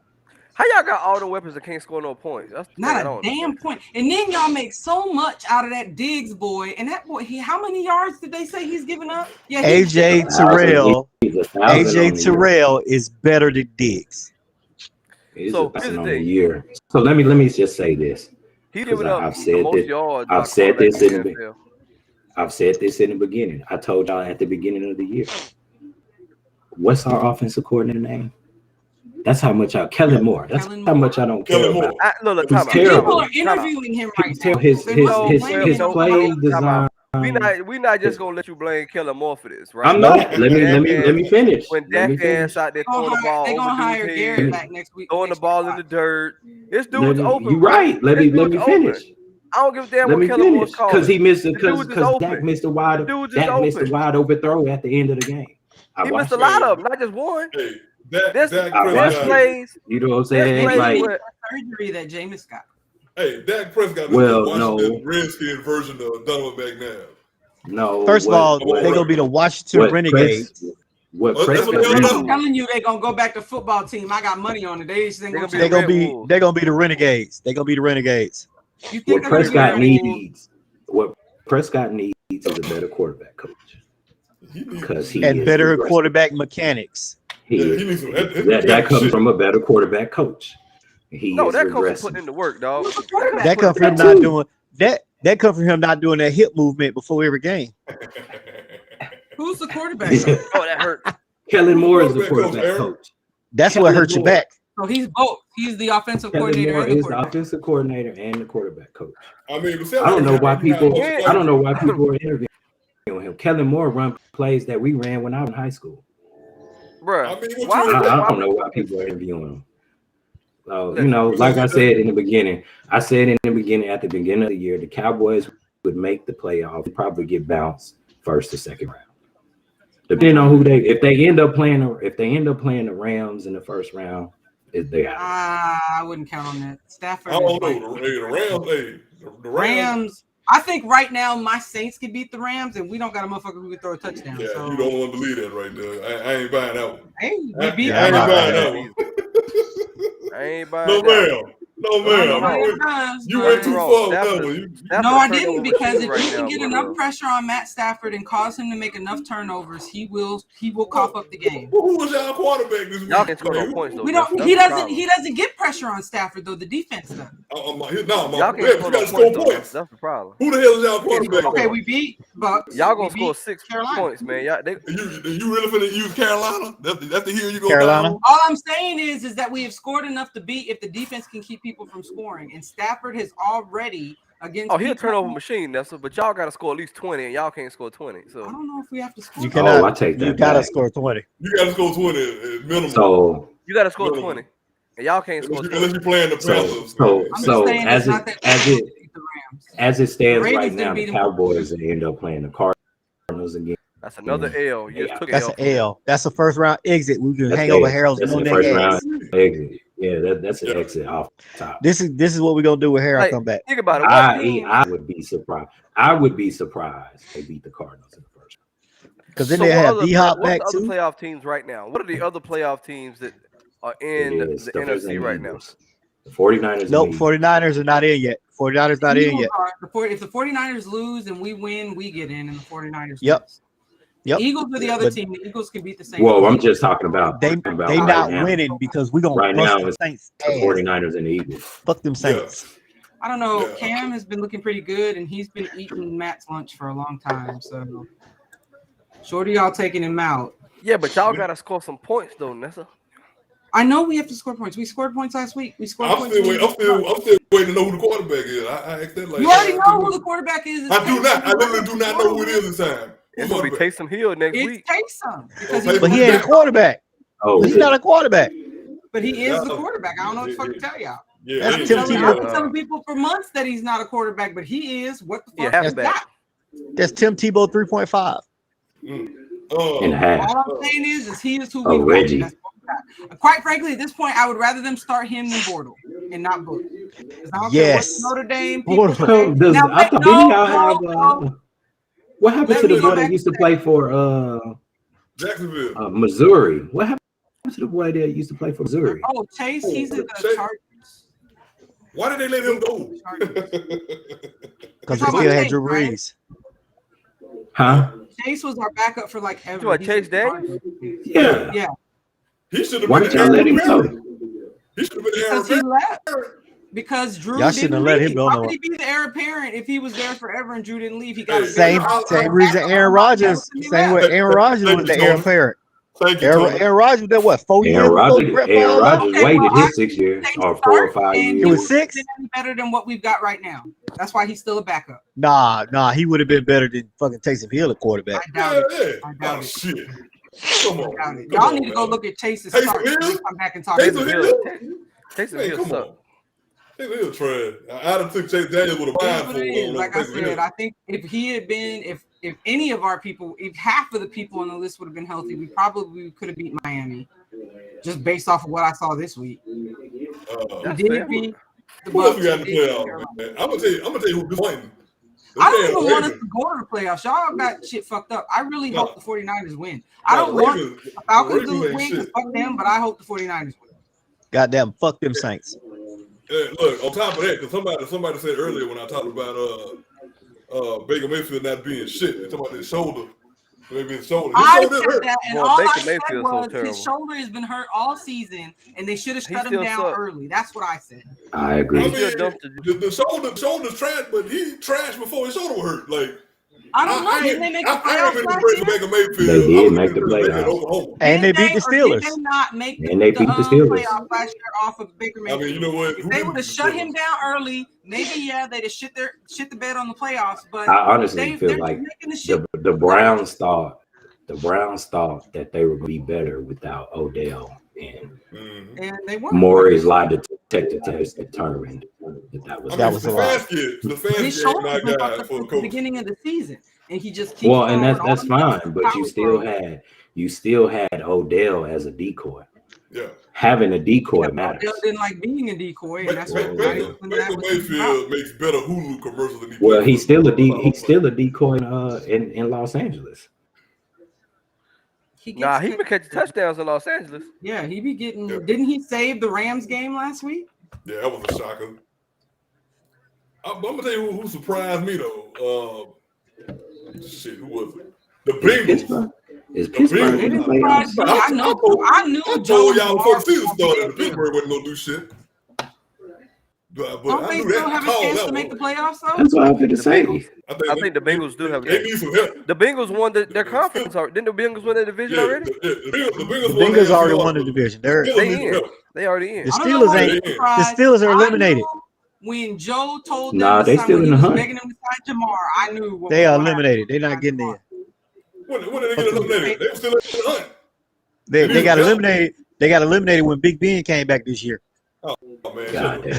How y'all got all the weapons that can't score no points? That's not a damn point. And then y'all make so much out of that Diggs boy. And that boy, how many yards did they say he's giving up? Yeah, AJ Terrell is better than Diggs. So on the year. So let me just say this. He giving up the most yards. I've said this in the beginning. I told y'all at the beginning of the year. What's our offensive coordinator name? That's how much Kellen Moore. That's how much I don't care about. People are interviewing him right now. His play design. We not just gonna let you blame Kellen Moore for this, right? I'm not. Let me finish. When Dak ass out there throwing the ball, they're gonna hire Garrett back next week. Throwing the ball in the dirt. This dude's open. You're right. Let me finish. I don't give a damn what Kellen Moore's called. Because he missed because Dak missed a wide open throw at the end of the game. He missed a lot of them, not just one. This plays. You know what I'm saying? Like surgery that Jameis got. Hey, Dak Prescott is the Washington Redskins version of Donovan McNabb. No. First of all, they're gonna be the Washington Renegades. I'm telling you, they're gonna go back to football team. I got money on it. They're gonna be the Renegades. They're gonna be the Renegades. You think what Prescott needs is a better quarterback coach. Because he and better quarterback mechanics. That comes from a better quarterback coach. That coach is putting in the work, dog. That comes from him not doing that. That comes from him not doing that hip movement before every game. Who's the quarterback? Oh, that hurt. Kellen Moore is the quarterback coach. That's what hurts your back. So he's both. He's the offensive coordinator Moore and the is the offensive coordinator and the quarterback coach. I mean, I don't know why people are interviewing him. Kellen Moore run plays that we ran when I was in high school. Bro, I don't know why people are interviewing him. So, like I said in the beginning, at the beginning of the year, the Cowboys would make the playoffs and probably get bounced first or second round. Depending on who if they end up playing the Rams in the first round, they out. I wouldn't count on that. Stafford. I don't know. The Rams. I think right now my Saints could beat the Rams, and we don't got a motherfucker who can throw a touchdown. Yeah, so. You don't want to believe that right there. I ain't buying that one. Hey, I ain't buying that one. I ain't buying that. No, ma'am. You went too far. No, I didn't, because if you can get enough pressure on Matt Stafford and cause him to make enough turnovers, he will cough up the game. Who was y'all quarterback this week? Y'all can score no points though. He doesn't get pressure on Stafford though. The defense does. Y'all can't score no points. That's the problem. Who the hell is y'all quarterback? Okay, we beat Bucks. Y'all gonna score 6 points, man. You really finna use Carolina? That's the hill you go Carolina. down? All I'm saying is that we have scored enough to beat if the defense can keep people from scoring, and Stafford has already against. Oh, he'll turnover machine, but y'all got to score at least 20, and y'all can't score 20. So I don't know if we have to score. You cannot. I take that. You gotta score 20. You gotta score 20 minimum. So you gotta score 20, and y'all can't score 20 unless you playing the Panthers. So as it stands right now, the Cowboys end up playing the Cardinals again. That's another L. That's an L. That's a first round exit. We can hang over Harold's on that first round exit. Yeah, that's an exit off the top. This is what we're gonna do when Harold come back. Think about it. I would be surprised. I would be surprised they beat the Cardinals in the first round. Because then they have D-Hop back too. What are the playoff teams right now? What are the other playoff teams that are in the NFC right now? The 49ers. Nope, 49ers are not in yet. 49ers not in yet. If the 49ers lose and we win, we get in, and the 49ers lose. Yep. Eagles are the other team. The Eagles can beat the Saints. Well, I'm just talking about they not winning because we're gonna bust the Saints. The 49ers and the Eagles. Fuck them Saints. I don't know. Cam has been looking pretty good, and he's been eating Matt's lunch for a long time. So, shorty, y'all taking him out. Yeah, but y'all gotta score some points though, Nessa. I know we have to score points. We scored points last week. I'm still waiting to know who the quarterback is. I asked that. You already know who the quarterback is. I do not. I literally do not know who it is this time. It's gonna be Taysom Hill next week. It's Taysom because but he ain't a quarterback. Oh, he's not a quarterback. But he is the quarterback. I don't know what the fuck to tell y'all. Yeah, that's Tim Tebow. I've been telling people for months that he's not a quarterback, but he is. What the fuck? Yeah, halfback. That's Tim Tebow 3.5. And a half. All I'm saying is he is who Oh, we Reggie. got. Quite frankly, at this point, I would rather them start him than Bortle and not Book. Yes. Notre Dame. I thought didn't y'all have what happened to the boy that used to play for Jacksonville, Missouri? What happened to the boy that used to play for Missouri? Oh, Chase, he's in the Chargers. Why did they let him go? Because they still had Drew Brees. Huh? Chase was our backup for like ever. You want Chase Daniels? Yeah. Yeah. He should have. Why did y'all let him go? He should have been Because he left. Because Drew Y'all shouldn't have let him go. How could he be the heir apparent if he was there forever and Drew didn't leave? He got Same reason Aaron Rodgers. Same way Aaron Rodgers was the heir apparent. Thank you, Aaron Rodgers was that what 4 years? Aaron Rodgers waited his 6 years or 4 or 5 years. It was 6. Better than what we've got right now. That's why he's still a backup. Nah, he would have been better than fucking Taysom Hill, a quarterback. I doubt it. I doubt it. Shit. Come on. Y'all need to go look at Chase's start and come back and talk. Taysom Hill Taysom Hill. Taysom Hill trash. I'd have took Chase Daniels with a blindfold. Like I said, I think if he had been, if any of our people, if half of the people on the list would have been healthy, we probably could have beat Miami, just based off of what I saw this week. Didn't beat the who else we Bucs. got in the playoffs, man? I'm gonna tell you who's disappointing. I don't even want us to go to the playoffs. Y'all got shit fucked up. I really hope the 49ers win. I don't want the Falcons to win because fuck them, but I hope the 49ers win. Goddamn, fuck them Saints. Look, on top of that, because somebody said earlier when I talked about Baker Mayfield not being shit, they talking about his shoulder. Maybe his shoulder. I said that, and all I said was his shoulder has been hurt all season, and they should have shut him down early. That's what I said. I agree. I mean, the shoulder's trash, but he trashed before his shoulder hurt. Like I don't know. Didn't they make the playoffs? They did make the playoffs, and they beat the Steelers. Did they not make and they beat the Steelers playoffs last year off of Baker Mayfield? I mean, you know what? If they would have shut him down early, maybe they'd have shit the bed on the playoffs. But I honestly feel like the Browns thought that they would be better without Odell and they weren't. Maury's lie detector test determined that was the fast kid. The fast his kid shoulder not was guy up for the at the coach. beginning of the season, and he just well, and that's fine. But you still had Odell as a decoy. Yeah, having a decoy matters. Odell didn't like being a decoy, and that's Baker Mayfield makes better Hulu commercials than he. Well, he's still a decoy in Los Angeles. He been catching touchdowns in Los Angeles. Yeah, he be getting. Yeah. Didn't he save the Rams game last week? Yeah, that was a shocker. I'm gonna tell you who surprised me though. Shit, who was it? The Bengals. Is Pittsburgh in the playoffs? I knew. I told y'all before the season started, Pittsburgh wasn't gonna do shit. But don't they still have a chance to make the playoffs though? That's what I'm going to say. I think the Bengals do have a chance. They need some help. The Bengals won their conference. Didn't the Bengals win their division already? The Bengals already won the division. They already in. The Steelers ain't. The Steelers are eliminated. When Joe told them they still in the hunt. Begging them to sign Jamar, I knew they are eliminated. They're not getting in. When did they get eliminated? They were still in the hunt. They got eliminated. They got eliminated when Big Ben came back this year. Oh man! God damn.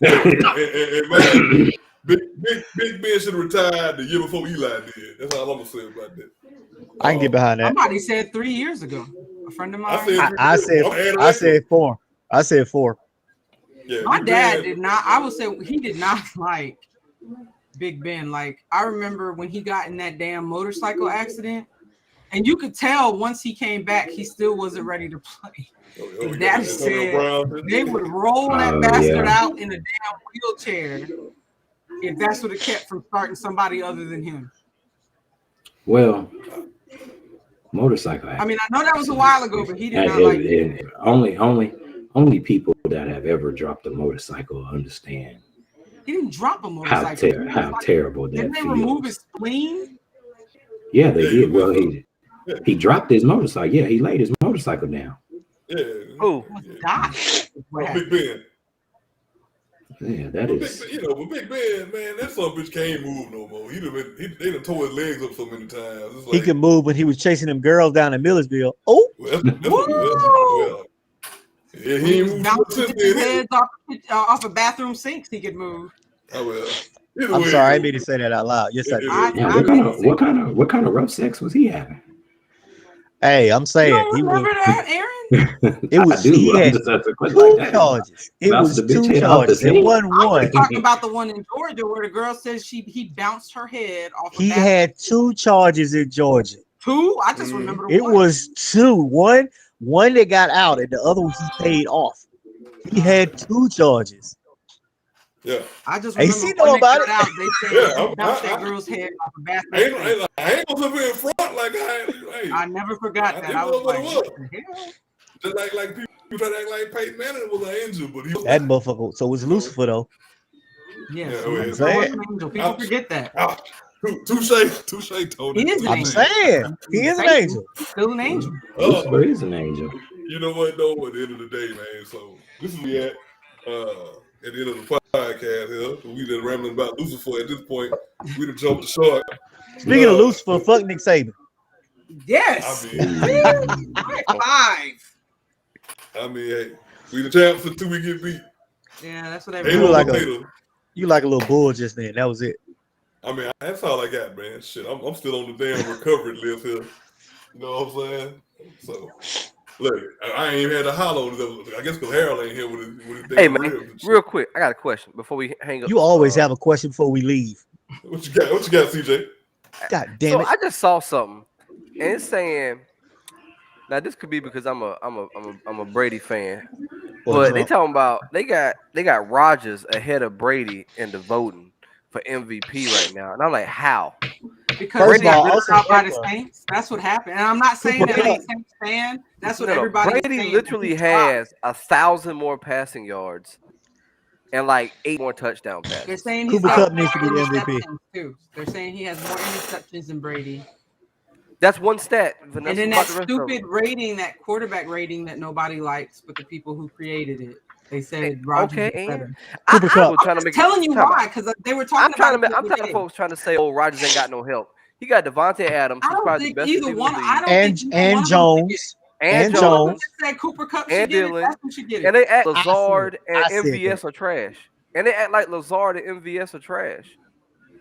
And man, Big Ben should have retired the year before Eli did. That's all I'm gonna say about that. I can get behind that. Somebody said 3 years ago. A friend of mine. I said 4. I said 4. Yeah, my dad did not. I would say he did not like Big Ben. Like I remember when he got in that damn motorcycle accident. And you could tell once he came back, he still wasn't ready to play. His daddy said they would roll that bastard out in a damn wheelchair if that's what it kept from starting somebody other than him. Well, motorcycle accident. I mean, I know that was a while ago, but he did not like it. Only people that have ever dropped a motorcycle understand. He didn't drop a motorcycle. How terrible that feels. Didn't they remove his spleen? Yeah, they did. Well, he dropped his motorcycle. Yeah, he laid his motorcycle down. Yeah. Oh, Big Ben. Yeah, that is. With Big Ben, man, that son bitch can't move no more. They done tore his legs up so many times. It's He could move when he was chasing them girls down in Millersville. Oh, well, yeah, he was bouncing his heads off of bathroom sinks. He could move. Oh well. I'm sorry, I didn't mean to say that out loud. Yes, I did. What kind of rough sex was he having? Hey, I'm saying he remember that, Aaron? It was he had two charges. It was two charges. It wasn't one. Talking about the one in Georgia where the girl says he bounced her head off. He had two charges in Georgia. Two? I just remember it was two. One that got out, and the other one he paid off. He had two charges. Yeah, I just remember AC know about it. Out, they said he bounced that girl's head off a bathroom. I ain't gonna put in front like I never forgot that. I was like, what the hell? Just like people try to act like Peyton Manning was an angel, but that motherfucker. So it was Lucifer though. Yes, people forget that. Touche, Tony. I'm saying he is an angel. Still an angel. Lucifer is an angel. You know what though? At the end of the day, man. So this is me at the end of the podcast here. We just rambling about Lucifer at this point. We done jumped the shark. Speaking of Lucifer, fuck Nick Saban. Yes. I mean, hey, we the champs until we get beat. Yeah, that's what you like a little bull just then. That was it. I mean, that's all I got, man. Shit, I'm still on the damn recovery list here. You know what I'm saying? So, look, I ain't even had to hollow. I guess because Harold ain't here with his Hey, man, real quick, I got a question before we hang up. You always have a question before we leave. What you got, CJ? God damn it! So I just saw something, and it's saying, now this could be because I'm a Brady fan, but they talking about they got Rodgers ahead of Brady in the voting for MVP right now, and I'm like, how? Because Brady got out by the Saints. That's what happened, and I'm not saying that I'm a Saints fan. That's what everybody. Brady literally has 1,000 more passing yards and like 8 more touchdown passes. They're saying Cooper Kupp needs to be the MVP too. They're saying he has more interceptions than Brady. That's one stat. Vanessa, and then that stupid rating, that quarterback rating that nobody likes, but the people who created it, they said Rodgers is better. I'm telling you why, because they were talking I'm tired of folks trying to say, "Oh, Rodgers ain't got no help." He got Devontae Adams, who's probably the best receiver in the league, and Jones. And Jones, said Cooper Kupp and Dylan, and they act Lazard and MVS are trash. And they act like Lazard and MVS are trash.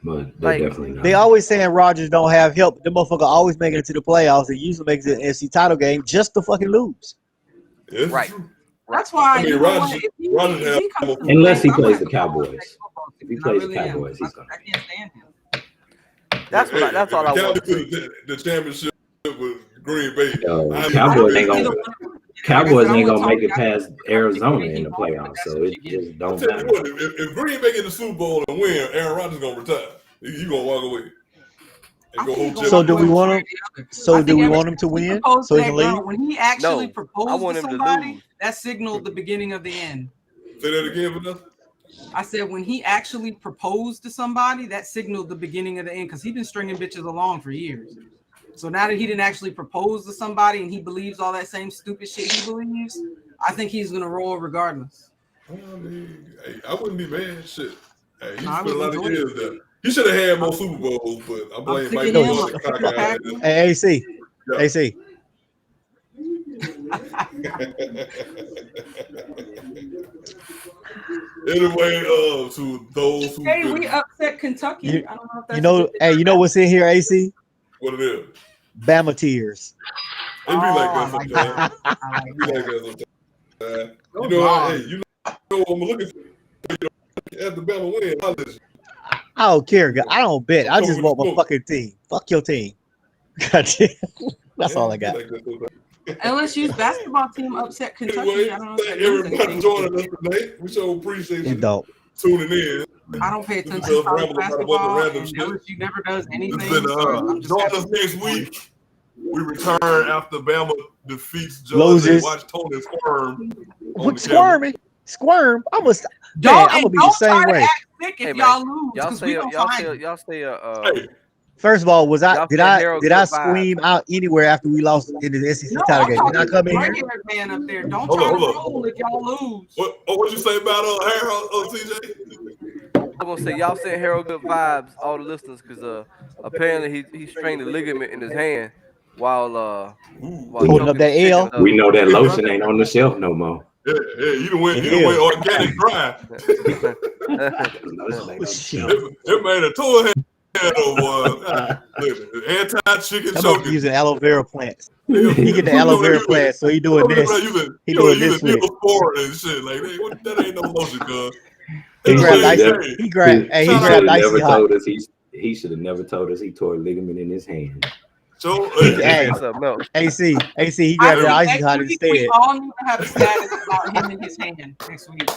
But they're definitely not. They always saying Rodgers don't have help. The motherfucker always making it to the playoffs. He usually makes it an NFC title game just to fucking lose. Yeah, right. That's why. I mean, Rodgers unless he plays the Cowboys. If he plays the Cowboys, he's gonna. I can't stand him. That's all I want. The championship with Green Bay. Cowboys ain't gonna make it past Arizona in the playoffs, so it just don't matter. If Green Bay get the Super Bowl and win, Aaron Rodgers gonna retire. You gonna walk away. So do we want him? So do we want him to win? So he can leave? When he actually proposed to somebody, that signaled the beginning of the end. Say that again, Vanessa. I said when he actually proposed to somebody, that signaled the beginning of the end because he's been stringing bitches along for years. So now that he didn't actually propose to somebody and he believes all that same stupid shit he believes, I think he's gonna roll regardless. I mean, hey, I wouldn't be mad. Shit, hey, he spent a lot of years there. He should have had more Super Bowls, but I'm blaming Mike Jones. Hey, AC. Yeah. AC. Anyway, to those who we upset Kentucky. I don't know if that's you know what's in here, AC? What it is? Bama tears. It be like that sometimes. It be like that sometimes. You know what? Hey, you know what I'm looking for. At the Bama win, I don't care. I don't bet. I just want my fucking team. Fuck your team. Goddamn. That's all I got. LSU's basketball team upset Kentucky. Anyway, I don't know. Thank everybody joining us today. We so appreciate you tuning in. I don't pay attention to basketball. LSU never does anything. Join us next week. We return after Bama defeats Georgia. Watch Tony squirm. What squirm? I'm gonna be the same way. If y'all lose, y'all stay. Hey, First of all, Y'all did said I Harold did I good vibes. scream out anywhere after we lost in the SEC No, title I'm game? Did I talking come to in the here? gray-haired man up there. Don't Hold try on, to hold on. roll if y'all lose. What you say about Harold, CJ? I'm gonna say y'all sent Harold good vibes, all the listeners, because apparently he strained a ligament in his hand while Holding up choking the that chicken L. the We other know that Yeah, lotion ain't on the shelf no more. yeah, you done went Yeah. organic dry. Lotion ain't on the Shit. shelf. It made a tour head over anti-chicken That motherfucker choking. using aloe vera plants. He He get the aloe vera plants, so he doing this. He doing this with it. Neosporin and shit. Like, that ain't no lotion, cuz. He He grabbed should've icy. never- He grabbed. Hey, he shout out- grabbed Never icy hot. told us he should have never told us he tore a ligament in his hand. So, Hey, something else. AC, he I grabbed the think icy next hot week instead. we all need to have a status about him in his hand next week.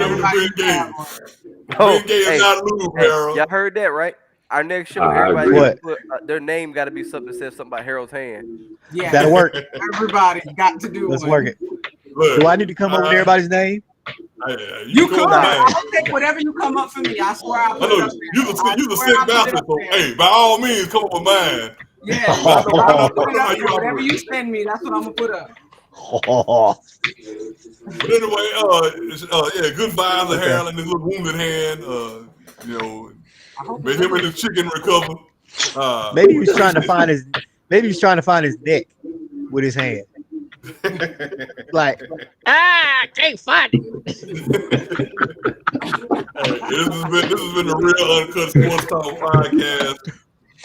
Everybody Ben needs to have Gay. one. Oh, Ben Gay is hey, not lube, hey, Harold. y'all heard that right? Our next show, I everybody agree. gotta put their name got to be something that says something about Harold's hand. Yeah, That'll work. everybody's got to do Let's one. work it. Look, Do I need to come up with everybody's name? You could. Nah. I'll take whatever you come up for me. I swear I'll I put it know up you there. the sick bastard. So, hey, by all means, come up with mine. Yeah, But I know I'll put it how up you there. Whatever operate. you send me, that's what I'm gonna put up. But anyway, yeah, good vibes to Harold and his little wounded hand. I hope Made him and his chicken recover. Maybe he was trying to find his. Maybe he was trying to find his neck with his hand. Like, I can't find it. This has been a real Uncut Sports Talk podcast.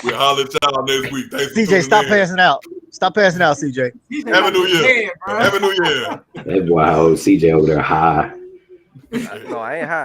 We'll holler at y'all next week. Thanks for CJ, stop tuning in. passing out. Stop passing out, CJ. Have a new year. Dead, bro. Have a new year. That boy, old CJ over there high. No, I ain't high.